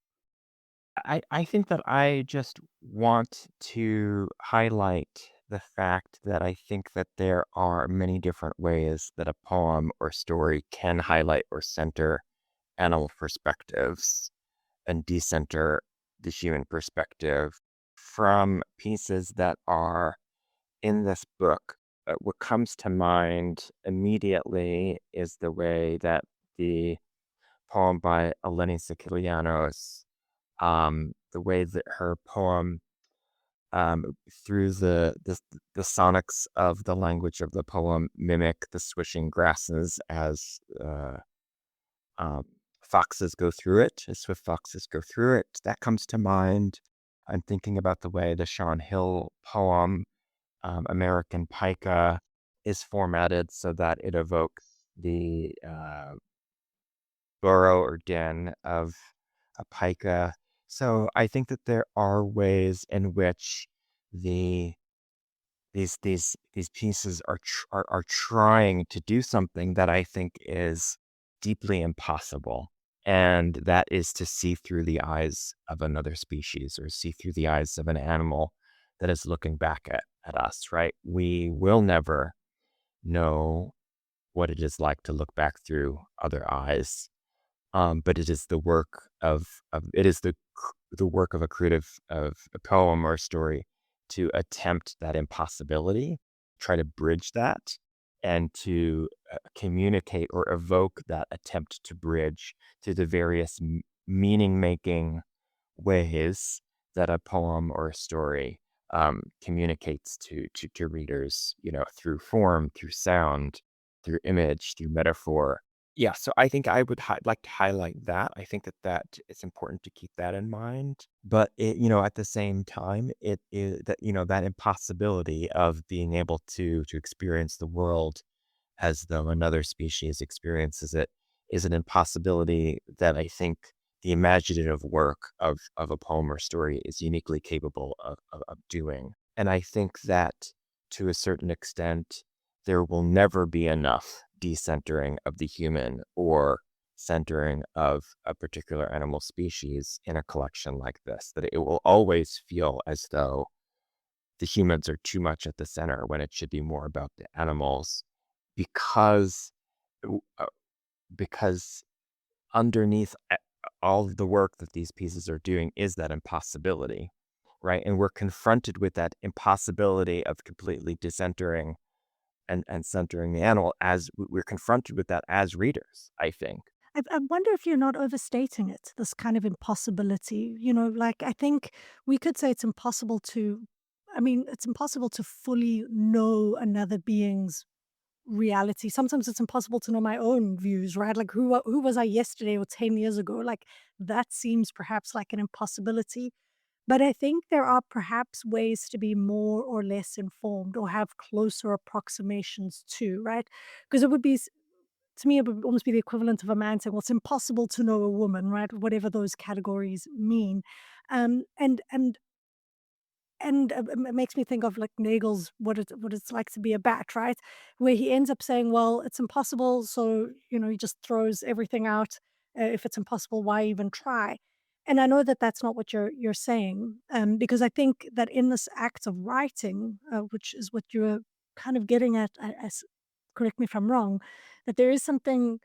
I think that I just want to highlight the fact that I think that there are many different ways that a poem or story can highlight or center animal perspectives and decenter the human perspective from pieces that are in this book. What comes to mind immediately is the way that the poem by Eleni Sikilianos, the way that her poem, through the sonics of the language of the poem, mimic the swishing grasses as um, foxes go through it, as swift foxes go through it. That comes to mind. I'm thinking about the way the Sean Hill poem, American Pica, is formatted so that it evokes the burrow or den of a pica. So I think that there are ways in which the these pieces are trying to do something that I think is deeply impossible, and that is to see through the eyes of another species or see through the eyes of an animal that is looking back at us, right? We will never know what it is like to look back through other eyes. But it is the work of it is the work of a creative of a poem or a story to attempt that impossibility, try to bridge that, and to communicate or evoke that attempt to bridge to the various meaning making ways that a poem or a story communicates to readers, through form, through sound, through image, through metaphor. Yeah, so I think I would like to highlight that. I think that it's important to keep that in mind. But at the same time, it is that that impossibility of being able to experience the world as though another species experiences it is an impossibility that I think the imaginative work of a poem or story is uniquely capable of doing. And I think that to a certain extent, there will never be enough decentering of the human or centering of a particular animal species in a collection like this, that it will always feel as though the humans are too much at the center when it should be more about the animals because uh, because underneath all of the work that these pieces are doing is that impossibility, right? And we're confronted with that impossibility of completely decentering and centering the animal as we're confronted with that as readers, I think. I wonder if you're not overstating it, this kind of impossibility. Like I think we could say it's impossible to, I mean, it's impossible to fully know another being's reality. Sometimes it's impossible to know my own views, right? Like who was I yesterday or 10 years ago? Like that seems perhaps like an impossibility. But I think there are perhaps ways to be more or less informed or have closer approximations to, right? Because it would be to me, it would almost be the equivalent of a man saying, "Well, it's impossible to know a woman," right? Whatever those categories mean. And it makes me think of like Nagel's what it's like to be a bat, right? Where he ends up saying, "Well, it's impossible," so he just throws everything out. If it's impossible, why even try? And I know that that's not what you're saying, because I think that in this act of writing, which is what you're kind of getting at, correct me if I'm wrong, that there is something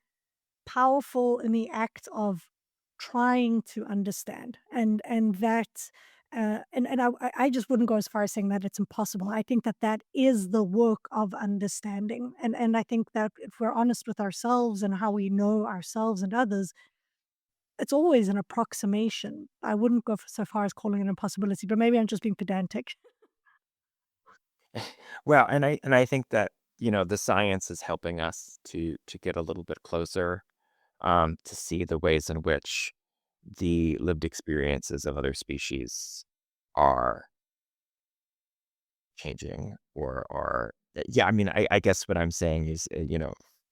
powerful in the act of trying to understand, and that and I just wouldn't go as far as saying that it's impossible. I think that that is the work of understanding, and I think that if we're honest with ourselves and how we know ourselves and others, it's always an approximation. I wouldn't go so far as calling it an impossibility, but maybe I'm just being pedantic. Well, and I think that the science is helping us to get a little bit closer, to see the ways in which the lived experiences of other species are changing or yeah, I mean, I guess what I'm saying is, the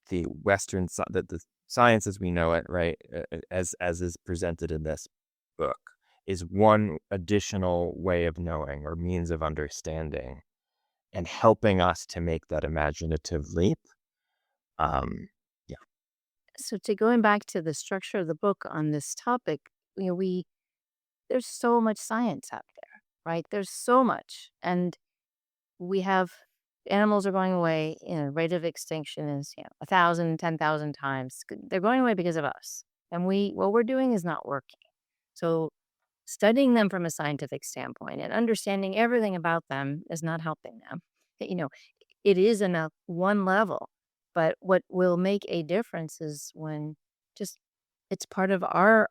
the science as we know it, right, as is presented in this book, is one additional way of knowing or means of understanding and helping us to make that imaginative leap. Yeah. So to going back to the structure of the book on this topic, we there's so much science out there, right? There's so much. And we have animals are going away, rate of extinction is, 1,000, 10,000 times. They're going away because of us. And what we're doing is not working. So studying them from a scientific standpoint and understanding everything about them is not helping them. You know, it is in a one level, but what will make a difference is when just it's part of our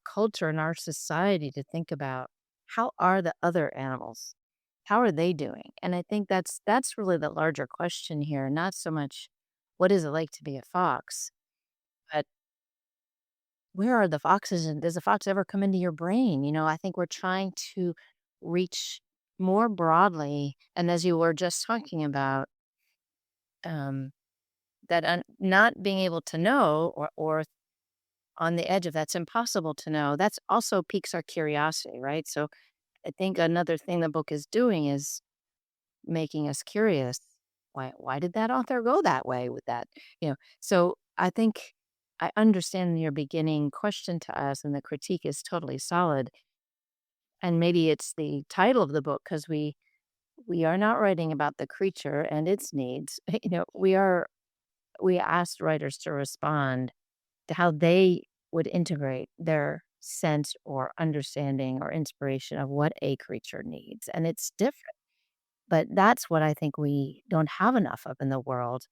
culture and our society to think about how are the other animals? How are they doing? And I think that's really the larger question here, not so much what is it like to be a fox, but where are the foxes and does a fox ever come into your brain? I think we're trying to reach more broadly. And as you were just talking about, um, that not being able to know or on the edge of that's impossible to know, that's also piques our curiosity, right? So I think another thing the book is doing is making us curious. Why did that author go that way with that? So I think I understand your beginning question to us, and the critique is totally solid. And maybe it's the title of the book because we are not writing about the creature and its needs. We asked writers to respond to how they would integrate their sense or understanding or inspiration of what a creature needs. And it's different. But that's what I think we don't have enough of in the world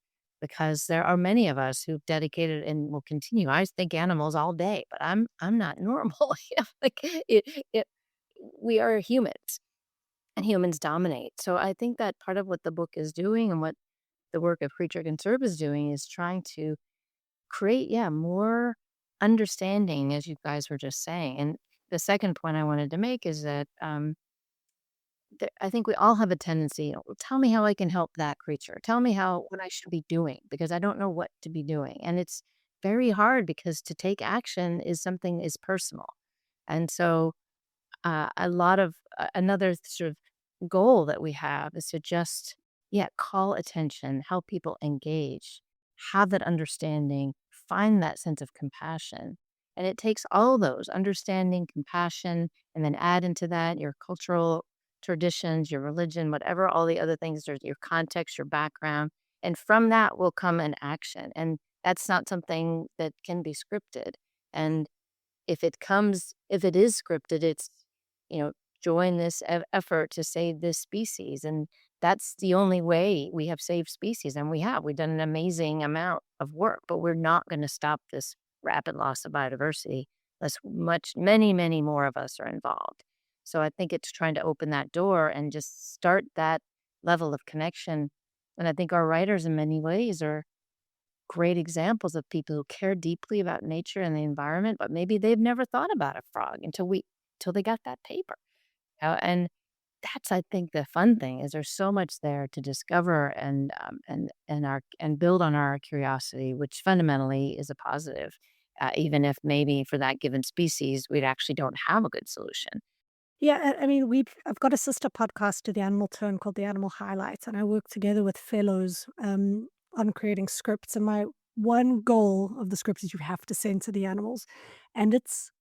because there are many of us who've dedicated and will continue. I think animals all day, but I'm not normal. Like it we are humans and humans dominate. So I think that part of what the book is doing and what the work of Creature Conserve is doing is trying to create, yeah, more understanding, as you guys were just saying. And the second point I wanted to make is that I think we all have a tendency, "Oh, tell me how I can help that creature. Tell me what I should be doing because I don't know what to be doing." And it's very hard because to take action is something is personal. And so a lot of another sort of goal that we have is to just, yeah, call attention, help people engage, have that understanding, find that sense of compassion. And it takes all those understanding, compassion, and then add into that your cultural traditions, your religion, whatever, all the other things, there's your context, your background. And from that will come an action. And that's not something that can be scripted. And if it is scripted, it's, you know, join this effort to save this species. And that's the only way we have saved species. And we've done an amazing amount of work, but we're not going to stop this rapid loss of biodiversity unless many, many more of us are involved. So I think it's trying to open that door and just start that level of connection. And I think our writers in many ways are great examples of people who care deeply about nature and the environment, but maybe they've never thought about a frog until they got that paper. And that's, I think, the fun thing is there's so much there to discover and build on our curiosity, which fundamentally is a positive, even if maybe for that given species we actually don't have a good solution. Yeah, I mean, I've got a sister podcast to the Animal Tone called the Animal Highlights, and I work together with fellows on creating scripts. And my one goal of the script is you have to center the animals, and it's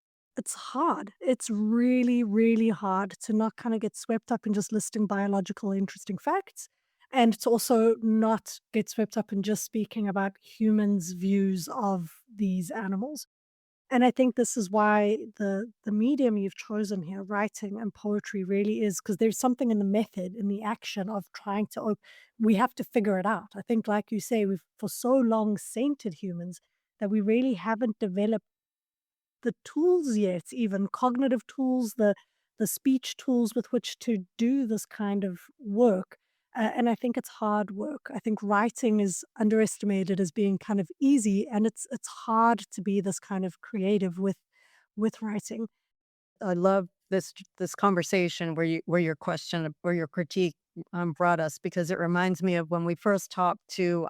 hard. It's really, really hard to not kind of get swept up in just listing biological interesting facts, and to also not get swept up in just speaking about humans' views of these animals. And I think this is why the medium you've chosen here, writing and poetry, really is because there's something in the method, in the action of trying to we have to figure it out. I think, like you say, we've for so long sainted humans that we really haven't developed the tools yet, even cognitive tools, the speech tools with which to do this kind of work. And I think it's hard work. I think writing is underestimated as being kind of easy, and it's hard to be this kind of creative with writing. I love this conversation where your question, where your critique brought us, because it reminds me of when we first talked to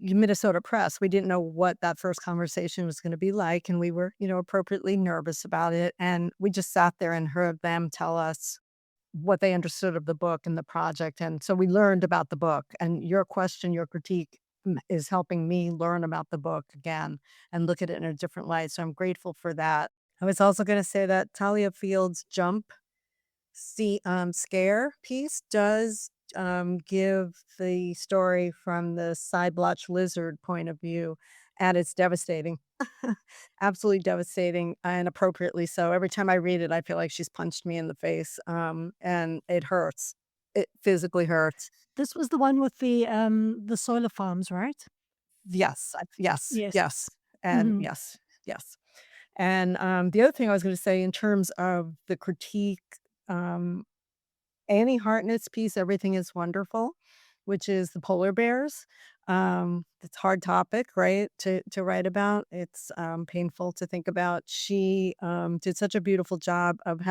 Minnesota Press. We didn't know what that first conversation was going to be like, and we were, appropriately nervous about it. And we just sat there and heard them tell us what they understood of the book and the project. And so we learned about the book. And your question, your critique, is helping me learn about the book again and look at it in a different light. So I'm grateful for that. I was also going to say that Talia Field's Jump Scare piece does give the story from the side blotch lizard point of view, and it's devastating. Absolutely devastating, and appropriately so. Every time I read it, I feel like she's punched me in the face, and it hurts. It physically hurts. This was the one with the solar farms, right? Yes, yes, Yes. yes, and Hmm. yes, yes. And the other thing I was going to say in terms of the critique, um, Annie Hartnett's piece, Everything is Wonderful, which is the polar bears. It's a hard topic, right, to write about. It's painful to think about. She did such a beautiful job of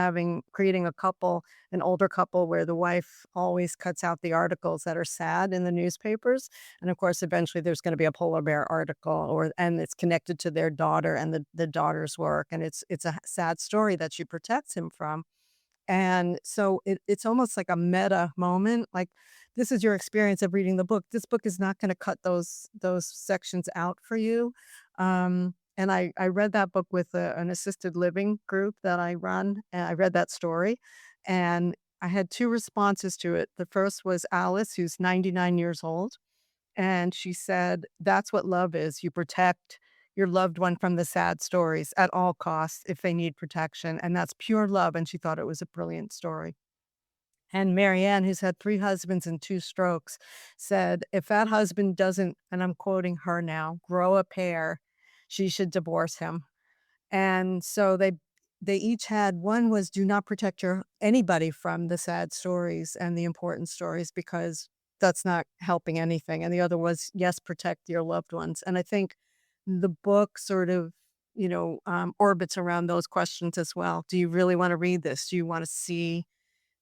creating an older couple where the wife always cuts out the articles that are sad in the newspapers. And of course, eventually there's going to be a polar bear article, and it's connected to their daughter and the daughter's work. And it's a sad story that she protects him from. And so it's almost like a meta moment. Like, this is your experience of reading the book. This book is not going to cut those sections out for you. And I read that book with an assisted living group that I run, and I read that story, and I had two responses to it. The first was Alice, who's 99 years old. And she said, that's what love is. You protect your loved one from the sad stories at all costs if they need protection. And that's pure love. And she thought it was a brilliant story. And Marianne, who's had three husbands and two strokes, said, if that husband doesn't, and I'm quoting her now, grow a pair, she should divorce him. And so they each had, one was do not protect your anybody from the sad stories and the important stories because that's not helping anything. And the other was, yes, protect your loved ones. And I think the book sort of, orbits around those questions as well. Do you really want to read this? Do you want to see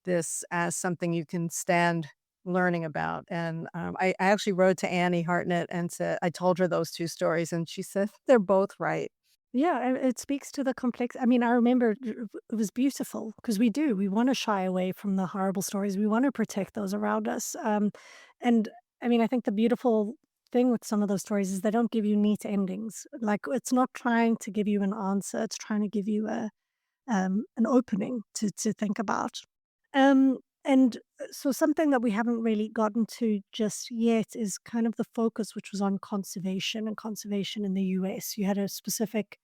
this as something you can stand learning about? And I actually wrote to Annie Hartnett and said, I told her those two stories, and she said, they're both right. Yeah, and it speaks to the complex. I mean, I remember it was beautiful because we want to shy away from the horrible stories. We want to protect those around us. And I mean, I think the beautiful thing with some of those stories is they don't give you neat endings. Like it's not trying to give you an answer; it's trying to give you an opening to think about. And so something that we haven't really gotten to just yet is kind of the focus, which was on conservation and conservation in the US. You had a specific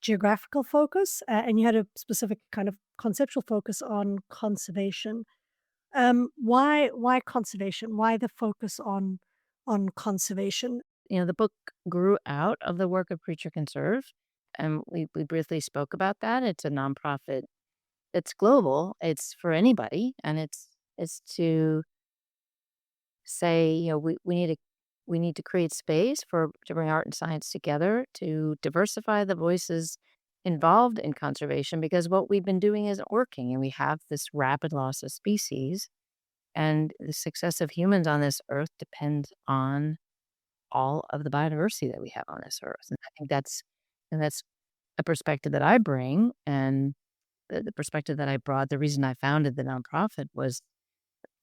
geographical focus, and you had a specific kind of conceptual focus on conservation. Why conservation? Why the focus on conservation? The book grew out of the work of Preacher Conserve, and we briefly spoke about that. It's a nonprofit. It's global. It's for anybody, and it's to say, we need to create space to bring art and science together to diversify the voices involved in conservation because what we've been doing isn't working, and we have this rapid loss of species, and the success of humans on this earth depends on all of the biodiversity that we have on this earth. And I think that's a perspective that I bring, and the perspective that I brought. The reason I founded the nonprofit was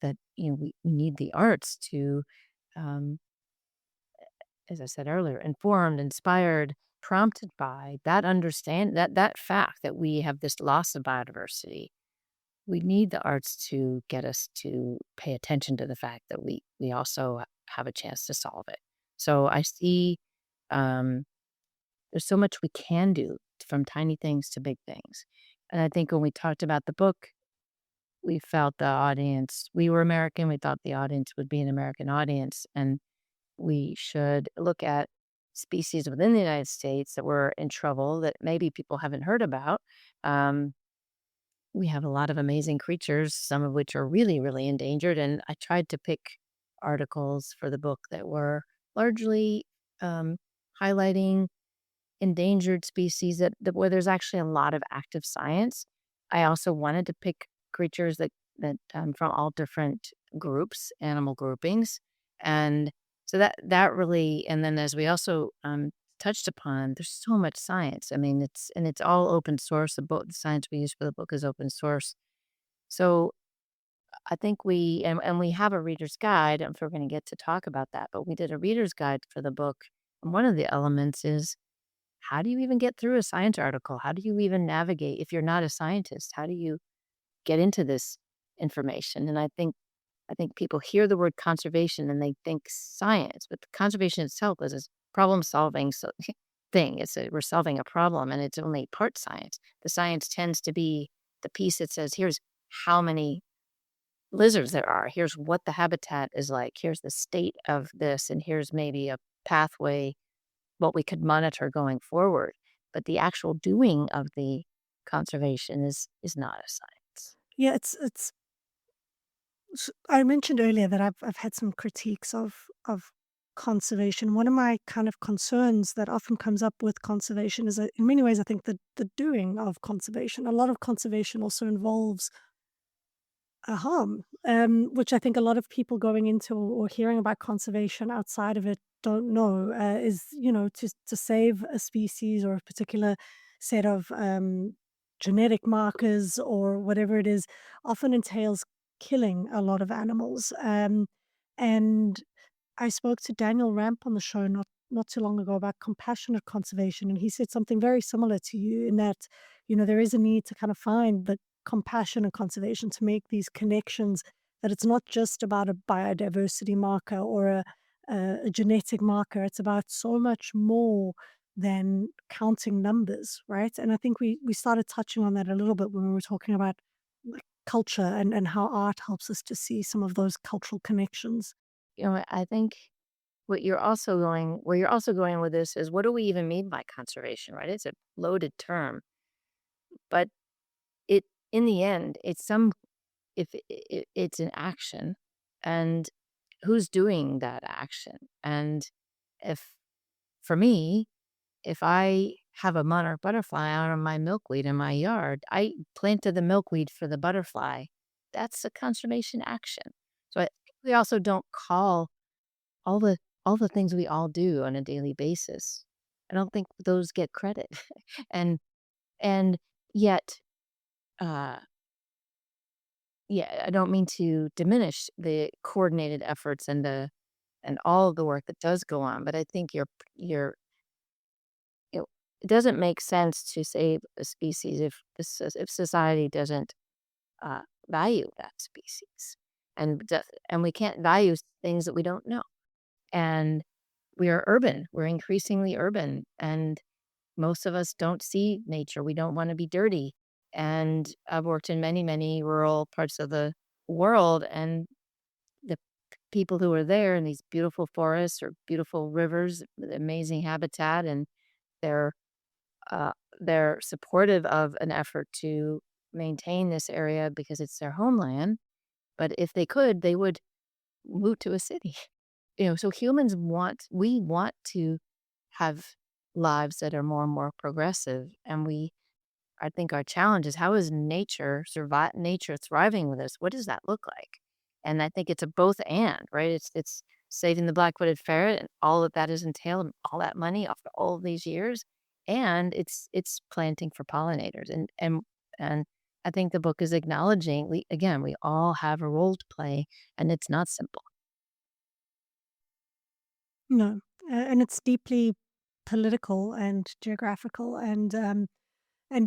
that we need the arts to, um, as I said earlier, informed, inspired, prompted by that fact that we have this loss of biodiversity. We need the arts to get us to pay attention to the fact that we also have a chance to solve it. So I see um, there's so much we can do from tiny things to big things. And I think when we talked about the book, we felt we were American. We thought the audience would be an American audience. And we should look at species within the United States that were in trouble that maybe people haven't heard about. Um, we have a lot of amazing creatures, some of which are really, really endangered. And I tried to pick articles for the book that were largely um, highlighting endangered species where there's actually a lot of active science. I also wanted to pick creatures that from all different groups, animal groupings, and so that really. And then as we also touched upon, there's so much science. I mean, it's all open source. The science we use for the book is open source. So I think and we have a reader's guide. I'm sure we're going to get to talk about that, but we did a reader's guide for the book. And one of the elements is how do you even get through a science article? How do you even navigate if you're not a scientist? How do you get into this information? And I think people hear the word conservation and they think science, but the conservation itself is a problem-solving thing. We're solving a problem, and it's only part science. The science tends to be the piece that says, here's how many lizards there are. Here's what the habitat is like. Here's the state of this, and here's maybe a pathway, what we could monitor going forward. But the actual doing of the conservation is not a science. Yeah, I mentioned earlier that I've had some critiques of conservation. One of my kind of concerns that often comes up with conservation is that in many ways I think the doing of conservation, a lot of conservation also involves a harm, which I think a lot of people going into or hearing about conservation outside of it don't know, is, to save a species or a particular set of genetic markers or whatever it is, often entails killing a lot of animals. And I spoke to Daniel Ramp on the show not too long ago about compassionate conservation, and he said something very similar to you in that, there is a need to kind of find compassion and conservation, to make these connections, that it's not just about a biodiversity marker or a genetic marker. It's about so much more than counting numbers, right? And I think we started touching on that a little bit when we were talking about like culture and how art helps us to see some of those cultural connections. I think where you're also going with this is, what do we even mean by conservation, right? It's a loaded term, but it in the end, it's some if it's an action, and who's doing that action. And if for me, if I have a monarch butterfly out on my milkweed in my yard, I planted the milkweed for the butterfly. That's a conservation action. So I think we also don't call all the all the things we all do on a daily basis. I don't think those get credit. and and yet, uh, yeah, I don't mean to diminish the coordinated efforts and all of the work that does go on, but I think you're it doesn't make sense to save a species if society doesn't value that species, and we can't value things that we don't know. And we are urban. We're increasingly urban, and most of us don't see nature. We don't want to be dirty. And I've worked in many, many rural parts of the world, and the people who are there in these beautiful forests or beautiful rivers with amazing habitat, and they're uh, they're supportive of an effort to maintain this area because it's their homeland. But if they could, they would move to a city. So we want to have lives that are more and more progressive. And I think our challenge is, how is nature thriving with us? What does that look like? And I think it's a both and, right? It's saving the black-footed ferret and all that has entailed, and all that money after all of these years. And it's planting for pollinators. And I think the book is acknowledging, we all have a role to play, and it's not simple. No, and it's deeply political and geographical, and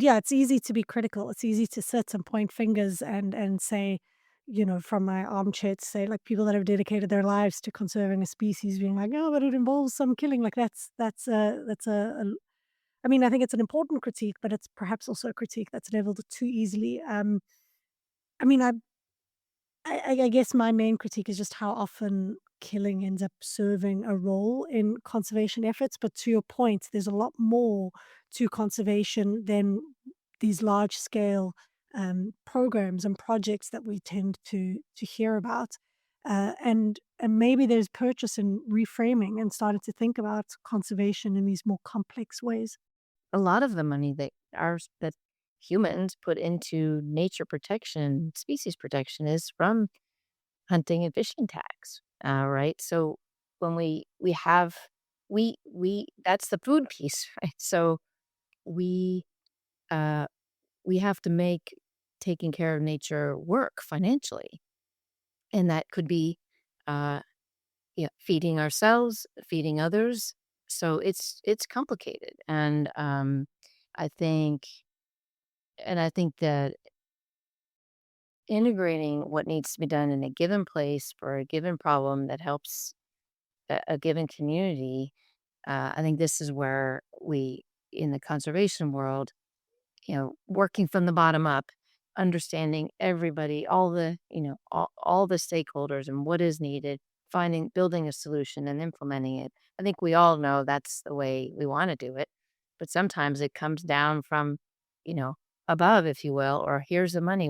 yeah, it's easy to be critical. It's easy to sit and point fingers and say, from my armchair, to say, like, people that have dedicated their lives to conserving a species being like, oh, but it involves some killing. Like, I mean, I think it's an important critique, but it's perhaps also a critique that's leveled too easily. I mean, I guess my main critique is just how often killing ends up serving a role in conservation efforts. But to your point, there's a lot more to conservation than these large scale programs and projects that we tend to hear about. And maybe there's purchase in reframing and starting to think about conservation in these more complex ways. A lot of the money that humans put into nature protection, species protection, is from hunting and fishing tax, right? So when we have we that's the food piece, right? So we uh, we have to make taking care of nature work financially, and that could be uh, feeding ourselves, feeding others. So it's complicated, and I think I think that integrating what needs to be done in a given place for a given problem that helps a given community, I think this is where we, in the conservation world, working from the bottom up, understanding everybody, all the stakeholders and what is needed, building a solution and implementing it. I think we all know that's the way we want to do it, but sometimes it comes down from, you know, above, if you will, or here's the money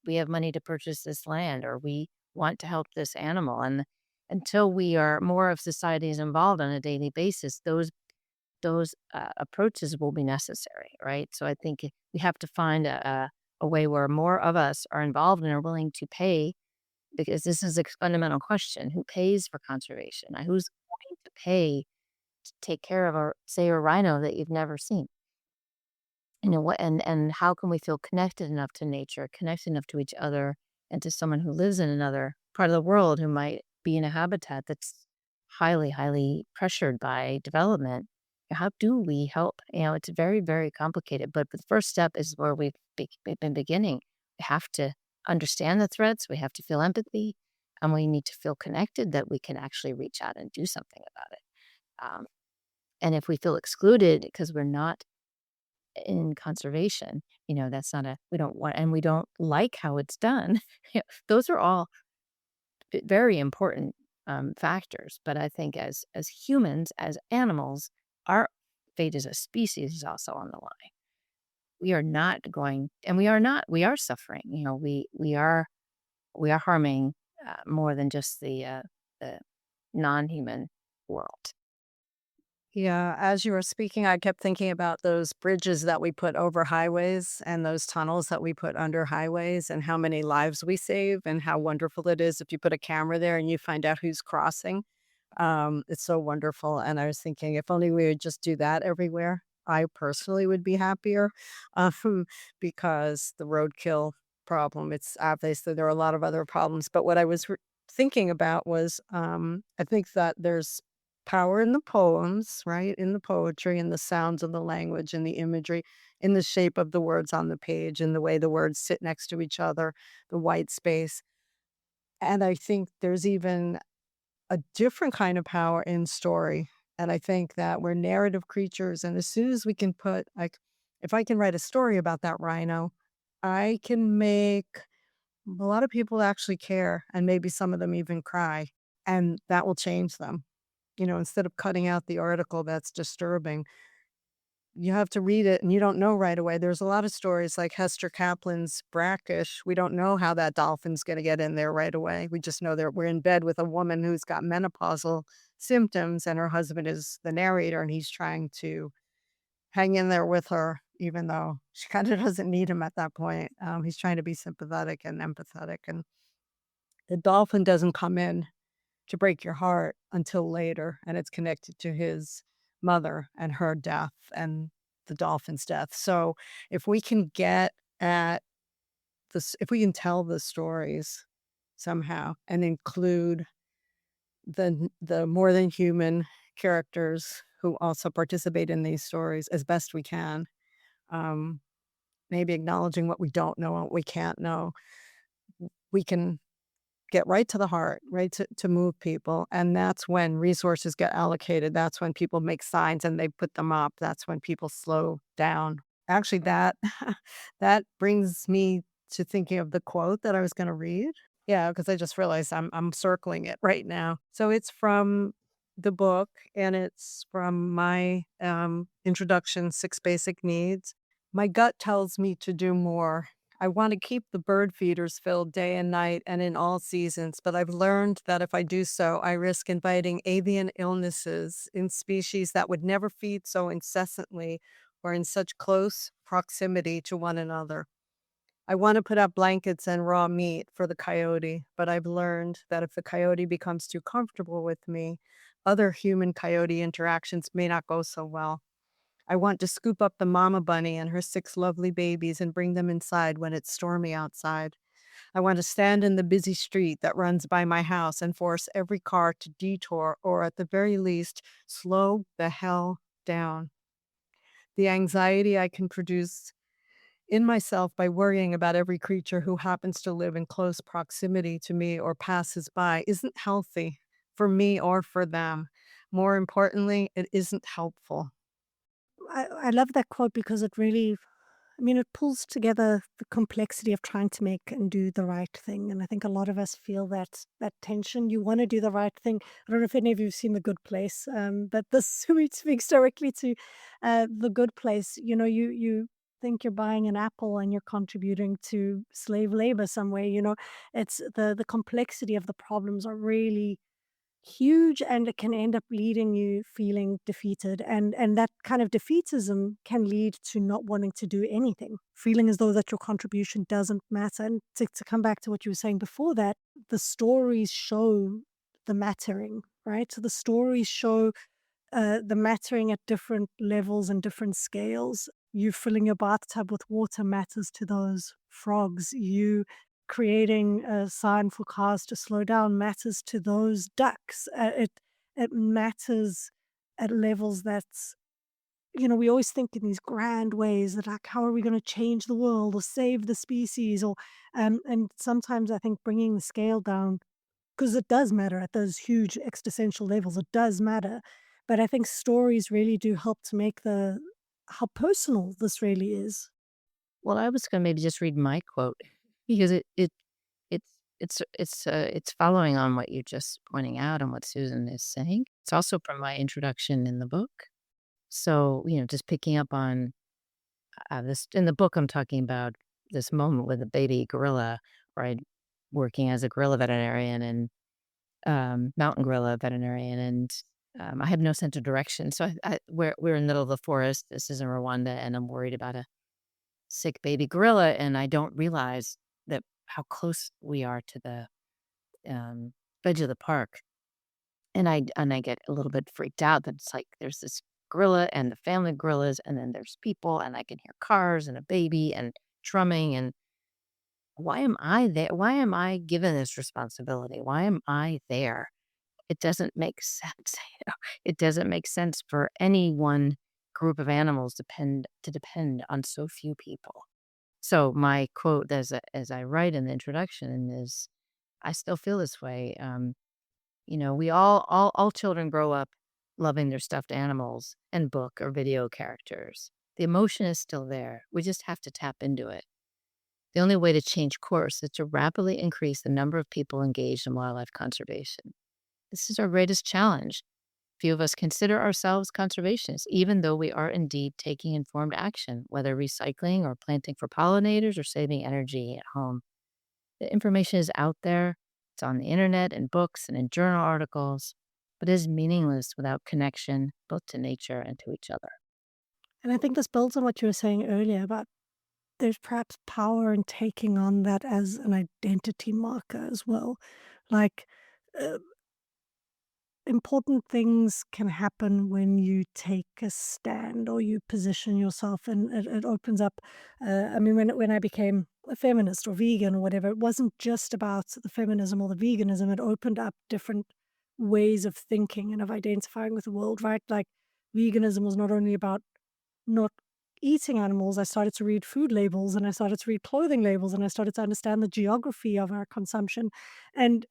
we have money to purchase this land, or we want to help this animal. And until we are more of society is involved on a daily basis, those approaches will be necessary, right? So I think we have to find a way where more of us are involved and are willing to pay, because this is a fundamental question: who pays for conservation? Who's going to pay to take care of a rhino that you've never seen? And how can we feel connected enough to nature, connected enough to each other, and to someone who lives in another part of the world who might be in a habitat that's highly, highly pressured by development? How do we help? It's very, very complicated. But the first step is where we've been beginning. have to understand the threats, we have to feel empathy, and we need to feel connected that we can actually reach out and do something about it. Um, and if we feel excluded because we're not in conservation, that's not we don't want, and we don't like how it's done. Those are all very important factors. But I think as humans, as animals, our fate as a species is also on the line. We are not going, and we are suffering. We are harming more than just the non-human world. Yeah, as you were speaking, I kept thinking about those bridges that we put over highways and those tunnels that we put under highways and how many lives we save and how wonderful it is if you put a camera there and you find out who's crossing. It's so wonderful. And I was thinking if only we would just do that everywhere, I personally would be happier because the roadkill problem, it's obviously there are a lot of other problems. But what I was thinking about was I think that there's power in the poems, right? In the poetry, in the sounds of the language, in the imagery, in the shape of the words on the page, in the way the words sit next to each other, the white space. And I think there's even a different kind of power in story. And I think that we're narrative creatures. And as soon as we can put, like, if I can write a story about that rhino, I can make a lot of people actually care. And maybe some of them even cry. And that will change them. Instead of cutting out the article that's disturbing, you have to read it and you don't know right away. There's a lot of stories like Hester Kaplan's Brackish. We don't know how that dolphin's going to get in there right away. We just know that we're in bed with a woman who's got menopausal symptoms and her husband is the narrator and he's trying to hang in there with her, even though she kind of doesn't need him at that point. He's trying to be sympathetic and empathetic. And the dolphin doesn't come in to break your heart until later, and it's connected to his mother and her death and the dolphin's death. So if we can get at this, if we can tell the stories somehow and include the more than human characters who also participate in these stories as best we can, um, maybe acknowledging what we don't know and what we can't know, we can get right to the heart, right to move people. And that's when resources get allocated. That's when people make signs and they put them up. That's when people slow down. Actually, that that brings me to thinking of the quote that I was going to read. Yeah, because I just realized I'm circling it right now. So it's from the book and it's from my introduction, Six Basic Needs. My gut tells me to do more. I want to keep the bird feeders filled day and night and in all seasons, but I've learned that if I do so, I risk inviting avian illnesses in species that would never feed so incessantly or in such close proximity to one another. I want to put up blankets and raw meat for the coyote, but I've learned that if the coyote becomes too comfortable with me, other human coyote interactions may not go so well. I want to scoop up the mama bunny and her 6 lovely babies and bring them inside when it's stormy outside. I want to stand in the busy street that runs by my house and force every car to detour or, at the very least, slow the hell down. The anxiety I can produce in myself by worrying about every creature who happens to live in close proximity to me or passes by isn't healthy for me or for them. More importantly, it isn't helpful. I love that quote because it really, I mean, it pulls together the complexity of trying to make and do the right thing. And I think a lot of us feel that tension. You want to do the right thing. I don't know if any of you have seen The Good Place, but this speaks directly to The Good Place. You think you're buying an apple and you're contributing to slave labor some way. It's the complexity of the problems are really huge, and it can end up leading you feeling defeated, and that kind of defeatism can lead to not wanting to do anything, feeling as though that your contribution doesn't matter. And to come back to what you were saying before that, the stories show the mattering, right? So the stories show the mattering at different levels and different scales. You filling your bathtub with water matters to those frogs. You creating a sign for cars to slow down matters to those ducks. It matters at levels that's we always think in these grand ways that, like, how are we going to change the world or save the species, or and sometimes I think bringing the scale down, because it does matter at those huge existential levels, it does matter. But I think stories really do help to make the how personal this really is. Well, I was gonna maybe just read my quote because it's it's following on what you're just pointing out and what Susan is saying. It's also from my introduction in the book. So, just picking up on this in the book, I'm talking about this moment with a baby gorilla, right? Working as a gorilla veterinarian and mountain gorilla veterinarian, and I have no sense of direction. So we're in the middle of the forest. This is in Rwanda, and I'm worried about a sick baby gorilla, and I don't realize that how close we are to the um, edge of the park. And I get a little bit freaked out that it's like there's this gorilla and the family of gorillas, and then there's people, and I can hear cars and a baby and drumming. And why am I there? Why am I given this responsibility? Why am I there? It doesn't make sense. It doesn't make sense for any one group of animals to depend on so few people. So my quote, as I write in the introduction, is, "I still feel this way." We all children grow up loving their stuffed animals and book or video characters. The emotion is still there. We just have to tap into it. The only way to change course is to rapidly increase the number of people engaged in wildlife conservation. This is our greatest challenge. Few of us consider ourselves conservationists, even though we are indeed taking informed action, whether recycling or planting for pollinators or saving energy at home. The information is out there. It's on the internet, in books, and in journal articles, but it is meaningless without connection, both to nature and to each other. And I think this builds on what you were saying earlier about there's perhaps power in taking on that as an identity marker as well. Like, uh, important things can happen when you take a stand or you position yourself, and it opens up. I mean, when I became a feminist or vegan or whatever, it wasn't just about the feminism or the veganism. It opened up different ways of thinking and of identifying with the world, right? Like, veganism was not only about not eating animals. I started to read food labels, and I started to read clothing labels, and I started to understand the geography of our consumption. And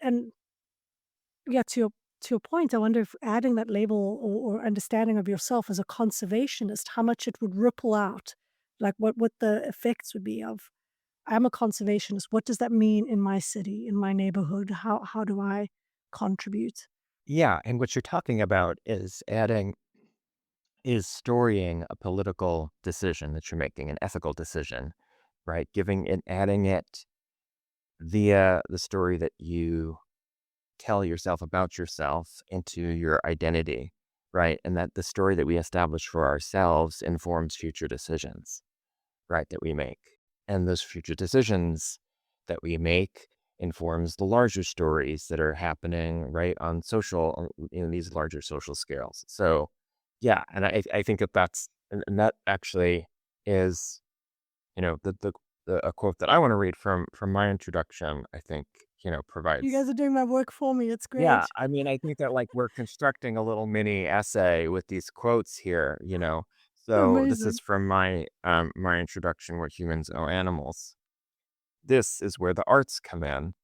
yeah, to your point, I wonder if adding that label, or understanding of yourself as a conservationist, how much it would ripple out, like what the effects would be of, I'm a conservationist. What does that mean in my city, in my neighborhood? How do I contribute? Yeah, and what you're talking about is storying a political decision that you're making, an ethical decision, right? Giving and adding it via the story that you tell yourself about yourself into your identity, right? And that the story that we establish for ourselves informs future decisions, right, that we make. And those future decisions that we make informs the larger stories that are happening, right, on these larger social scales. So, yeah, and I think and that actually is, a quote that I want to read from my introduction, I think, You provides. guys are doing my work for me. It's Yeah, great. I mean, I think that, like, we're constructing a little mini essay with these quotes here. So this is Amazing. from my introduction, What Humans Owe Animals. This is where the arts come in.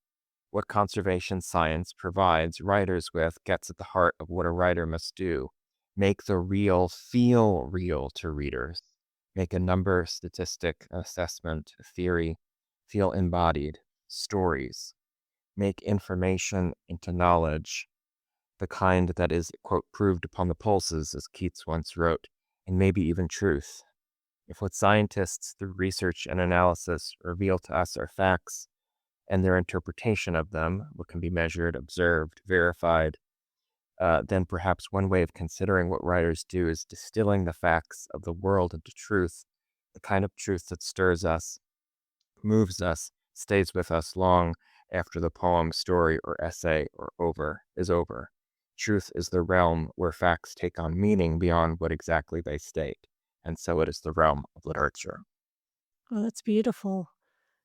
What conservation science provides writers with gets at the heart of what a writer must do. Make the real feel real to readers. Make a number, statistic, assessment, theory feel embodied. Stories. Make information into knowledge, the kind that is, quote, proved upon the pulses, as Keats once wrote, and maybe even truth. If what scientists, through research and analysis, reveal to us are facts, and their interpretation of them, what can be measured, observed, verified, then perhaps one way of considering what writers do is distilling the facts of the world into truth, the kind of truth that stirs us, moves us, stays with us long after the poem, story, or essay is over. Truth is the realm where facts take on meaning beyond what exactly they state, and so it is the realm of literature. Oh, that's beautiful.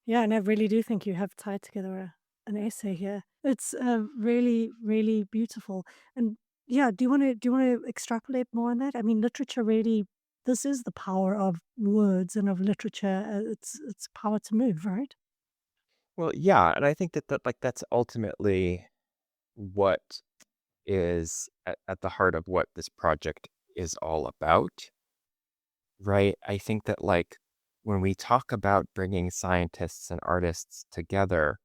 Yeah, and I really do think you have tied together an essay here. It's really, really beautiful. And yeah, do you want to extrapolate more on that? I mean, literature really this is the power of words and of literature. It's power to move, right? Well, yeah, and I think that like that's ultimately what is at the heart of what this project is all about, right? I think that like when we talk about bringing scientists and artists together,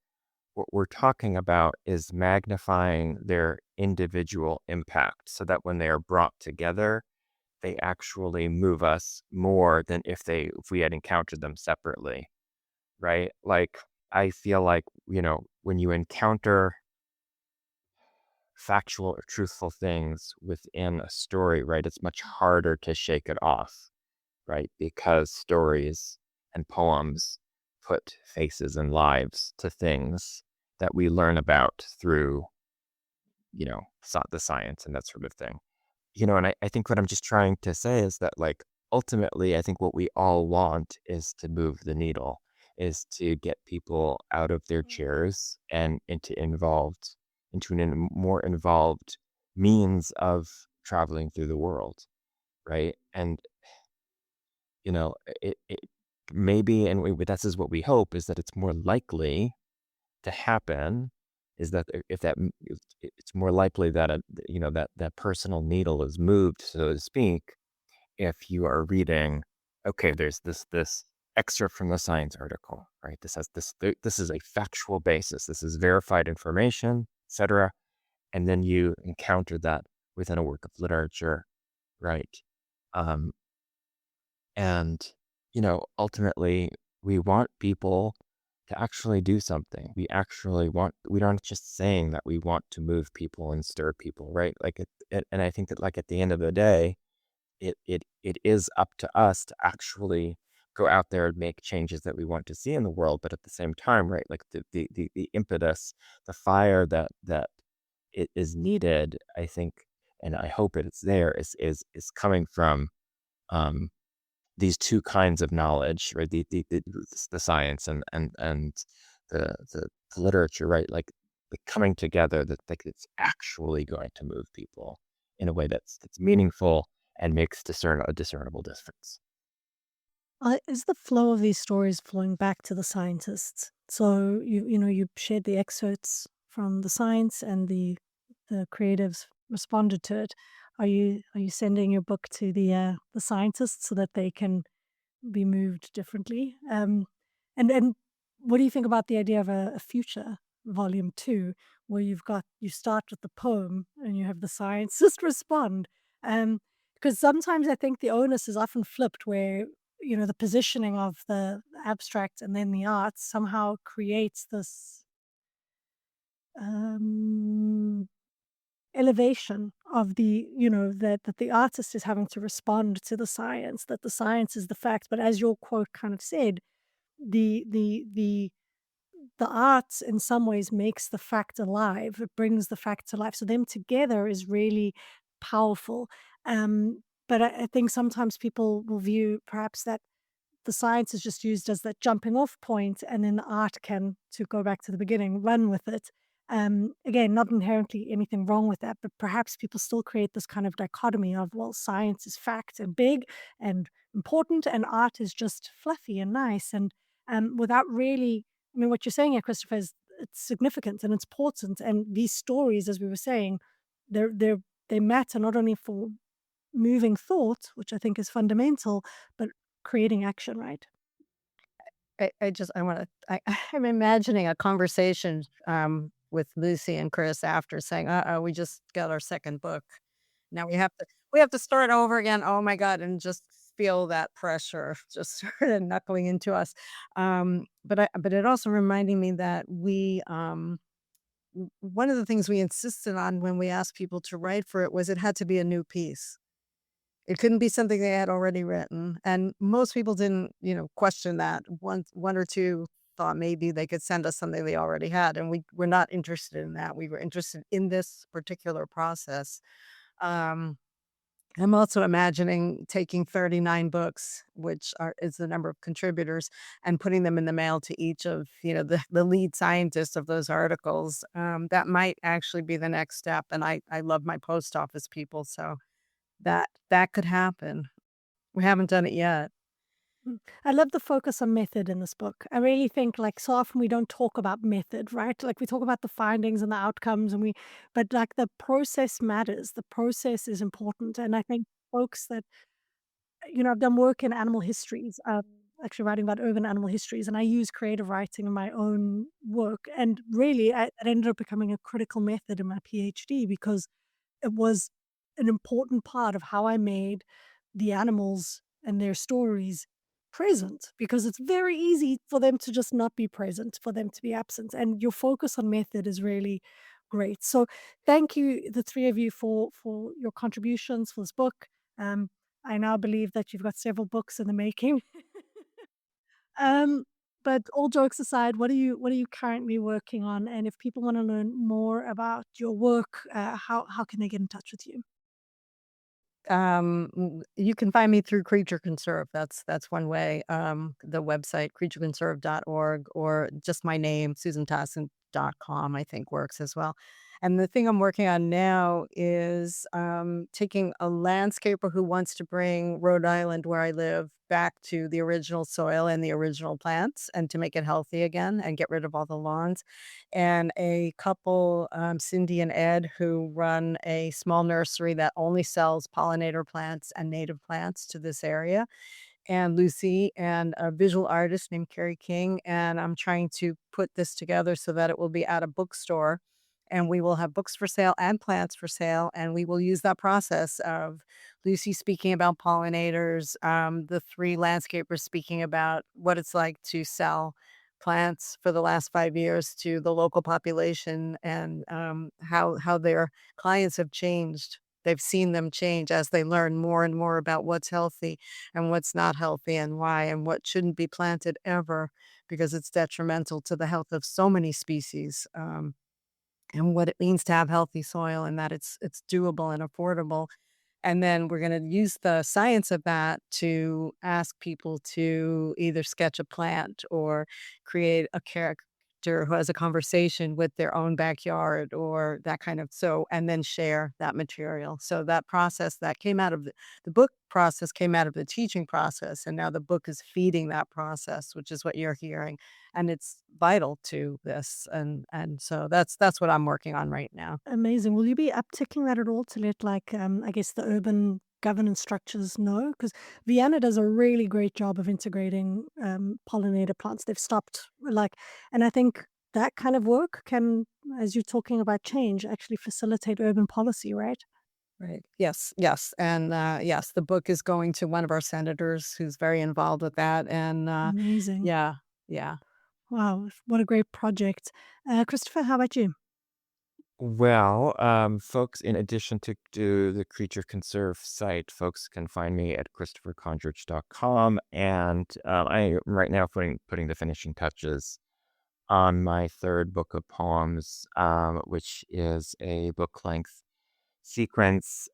what we're talking about is magnifying their individual impact so that when they are brought together, they actually move us more than if we had encountered them separately, right? Like I feel like, when you encounter factual or truthful things within a story, right, it's much harder to shake it off, right? Because stories and poems put faces and lives to things that we learn about through, the science and that sort of thing. And I think what I'm just trying to say is that, like, ultimately, I think what we all want is to move the needle, is to get people out of their chairs and into more involved means of traveling through the world, right? And, it maybe, and this is what we hope, is that it's more likely to happen is that it's more likely that that personal needle is moved, so to speak, if you are reading, okay, there's this excerpt from the science article, right? This has this is a factual basis, this is verified information, etc. And then you encounter that within a work of literature, right? Um, and, ultimately, we want people to actually do something. We aren't just saying that we want to move people and stir people, right? Like, and I think that, like, at the end of the day, it is up to us to actually go out there and make changes that we want to see in the world. But at the same time, right, like the impetus, the fire that it is needed, I think, and I hope it's there, is coming from, um, these two kinds of knowledge, right? The science and the literature, right? Like the coming together that, like, it's actually going to move people in a way that's meaningful and makes a discernible difference. Is the flow of these stories flowing back to the scientists? So you shared the excerpts from the science, and the creatives responded to it. Are you sending your book to the scientists so that they can be moved differently? And what do you think about the idea of a future volume two, where you start with the poem and you have the scientists respond? Um, because sometimes I think the onus is often flipped, where the positioning of the abstract and then the arts somehow creates this um, elevation of that the artist is having to respond to the science, that the science is the fact. But as your quote kind of said, the the the the arts in some ways makes the fact alive. It brings the fact to life. So them together is really powerful. But I think sometimes people will view perhaps that the science is just used as that jumping off point, and then the art can, to go back to the beginning, run with it. Again, not inherently anything wrong with that, but perhaps people still create this kind of dichotomy of, well, science is fact and big and important, and art is just fluffy and nice, and without really, I mean, what you're saying here, Christopher, is it's significant and it's important, and these stories, as we were saying, they're they matter not only for moving thought, which I think is fundamental, but creating action, right? I want to. I'm imagining a conversation with Lucy and Chris after saying, we just got our second book. Now we have to start over again. Oh my God!" And just feel that pressure just sort of knuckling into us. But it also reminding me that one of the things we insisted on when we asked people to write for it was it had to be a new piece. It couldn't be something they had already written, and most people didn't, question that. One or two thought maybe they could send us something they already had, and we were not interested in that. We were interested in this particular process. Um, I'm also imagining taking 39 books, which is the number of contributors, and putting them in the mail to each of, the lead scientists of those articles. That might actually be the next step, and I love my post office people, so that could happen. We haven't done it yet. I love the focus on method in this book. I really think like so often we don't talk about method, right? Like we talk about the findings and the outcomes but like the process matters. The process is important. And I think folks that, I've done work in animal histories, actually writing about urban animal histories, and I use creative writing in my own work. And really, it ended up becoming a critical method in my PhD because it was an important part of how I made the animals and their stories present, because it's very easy for them to just not be present, for them to be absent. And your focus on method is really great. So thank you, the three of you, for your contributions for this book. Um, I now believe that you've got several books in the making. Um, but all jokes aside, what are you currently working on? And if people want to learn more about your work, how can they get in touch with you? You can find me through Creature Conserve. That's one way. The website creatureconserve.org, or just my name, susantacent.com, I think works as well. And the thing I'm working on now is taking a landscaper who wants to bring Rhode Island, where I live, back to the original soil and the original plants, and to make it healthy again and get rid of all the lawns. And a couple, Cindy and Ed, who run a small nursery that only sells pollinator plants and native plants to this area, and Lucy, and a visual artist named Carrie King. And I'm trying to put this together so that it will be at a bookstore, and we will have books for sale and plants for sale. And we will use that process of Lucy speaking about pollinators, the three landscapers speaking about what it's like to sell plants for the last 5 years to the local population, and how their clients have changed. They've seen them change as they learn more and more about what's healthy and what's not healthy, and why, and what shouldn't be planted ever, because it's detrimental to the health of so many species, and what it means to have healthy soil, and that it's doable and affordable. And then we're going to use the science of that to ask people to either sketch a plant or create a character who has a conversation with their own backyard, or that kind of, so, and then share that material. So that process that came out of the book process came out of the teaching process. And now the book is feeding that process, which is what you're hearing. And it's vital to this. And so that's what I'm working on right now. Amazing. Will you be upticking that at all to let, like, I guess, the urban governance structures know? Because Vienna does a really great job of integrating pollinator plants. They've stopped, like, and I think that kind of work can, as you're talking about change, actually facilitate urban policy, right? Right. Yes. Yes. And yes, the book is going to one of our senators who's very involved with that. And Amazing. yeah, yeah. Wow. What a great project. Christopher, how about you? Well, folks, in addition to the Creature Conserve site, folks can find me at christopherkondrich.com. And I am right now putting the finishing touches on my third book of poems, which is a book-length sequence.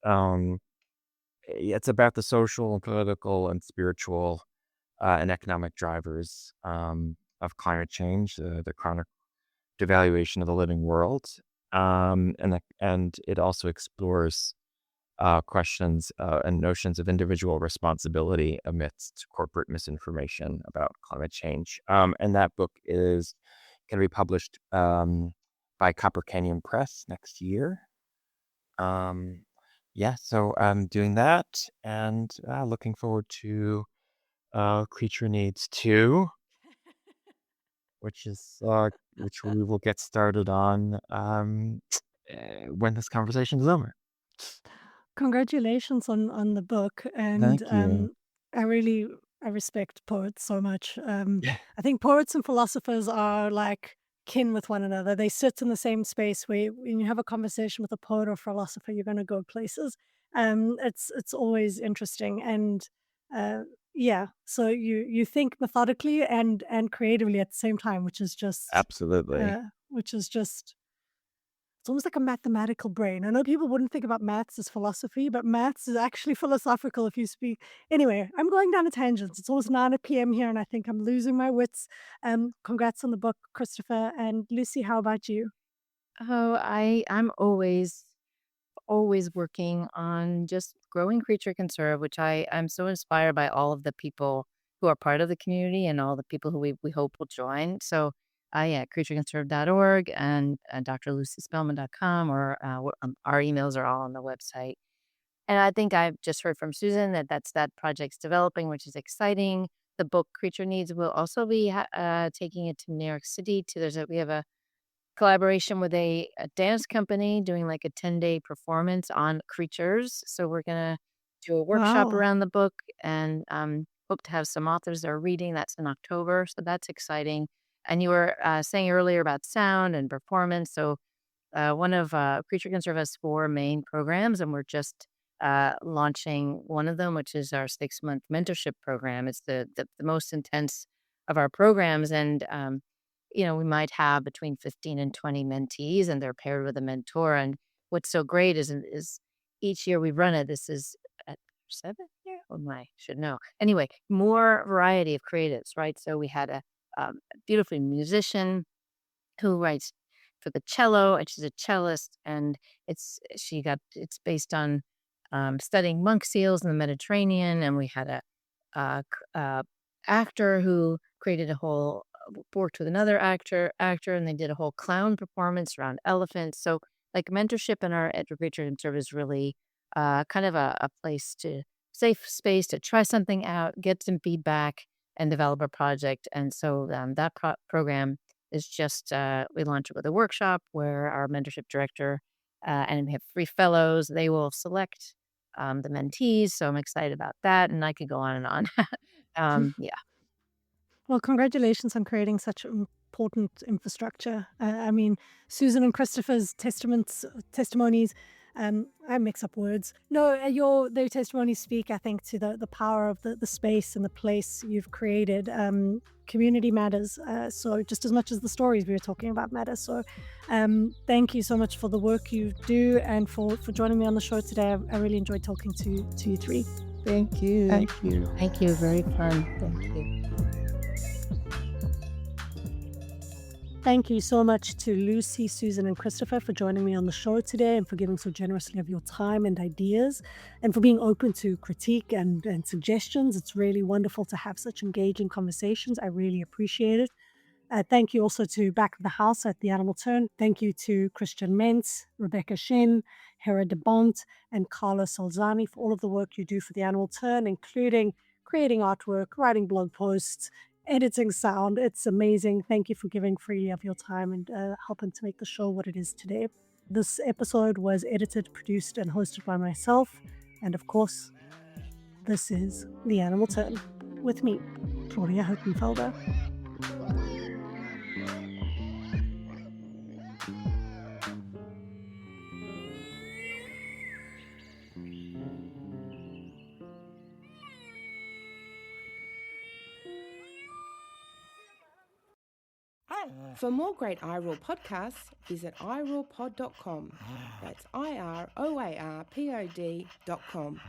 It's about the social and political and spiritual and economic drivers of climate change, the chronic devaluation of the living world. And it also explores questions and notions of individual responsibility amidst corporate misinformation about climate change. And that book is going to be published by Copper Canyon Press next year. Um, yeah, so I'm doing that, and looking forward to Creature Needs 2, which is which we will get started on when this conversation is over. Congratulations on the book, and Thank you. I really I respect poets so much. I think poets and philosophers are like kin with one another. They sit in the same space where when you have a conversation with a poet or philosopher, you're going to go places. It's always interesting, and uh, yeah. So you think methodically and creatively at the same time, Absolutely. which is just it's almost like a mathematical brain. I know people wouldn't think about maths as philosophy, but maths is actually philosophical if you speak. Anyway, I'm going down a tangent. It's almost 9 p.m. here, and I think I'm losing my wits. Congrats on the book, Christopher. And Lucy, how about you? Oh, I'm always working on just Growing Creature Conserve, which I'm so inspired by all of the people who are part of the community and all the people who we hope will join. So, yeah, creatureconserve.org and drlucyspelman.com, or our emails are all on the website. And I think I've just heard from Susan that project's developing, which is exciting. The book Creature Needs will also be taking it to New York City. We have a collaboration with a dance company doing like a 10-day performance on creatures. So we're gonna do a workshop Wow. around the book, and hope to have some authors that are reading. That's in October, so that's exciting. And you were saying earlier about sound and performance. So one of Creature Conserve has 4 main programs, and we're just launching one of them, which is our 6-month mentorship program. It's the most intense of our programs, and we might have between 15 and 20 mentees, and they're paired with a mentor. And what's so great is each year we run it. This is at 7th year. Oh my, should know. Anyway, more variety of creatives, right? So we had a beautiful musician who writes for the cello, and she's a cellist, and it's based on studying monk seals in the Mediterranean. And we had a actor who created a whole worked with another actor, and they did a whole clown performance around elephants. So, like, mentorship in our Creature Conserve is really kind of a place to safe space to try something out, get some feedback, and develop a project. And so that program is just we launched it with a workshop where our mentorship director and we have 3 fellows. They will select the mentees. So I'm excited about that, and I could go on and on. Yeah. Well, congratulations on creating such important infrastructure. I mean, Susan and Christopher's testimonies. I mix up words. No, their testimonies speak, I think, to the power of the space and the place you've created. Community matters. So just as much as the stories we were talking about matter. So thank you so much for the work you do and for joining me on the show today. I really enjoyed talking to you 3. Thank you. Thank you. Thank you. Very fun. Thank you. Thank you so much to Lucy, Susan, and Christopher for joining me on the show today and for giving so generously of your time and ideas and for being open to critique and suggestions. It's really wonderful to have such engaging conversations. I really appreciate it. Thank you also to Back of the House at the Animal Turn. Thank you to Christian Mentz, Rebecca Shen, Hera de Bont, and Carlos Solzani for all of the work you do for the Animal Turn, including creating artwork, writing blog posts, editing sound. It's amazing. Thank you for giving freely of your time and helping to make the show what it is today. This episode was edited, produced, and hosted by myself. And of course, this is The Animal Turn with me, Claudia Houtenfelder. For more great iRaw podcasts, visit irawpod.com. That's IROARPOD.com.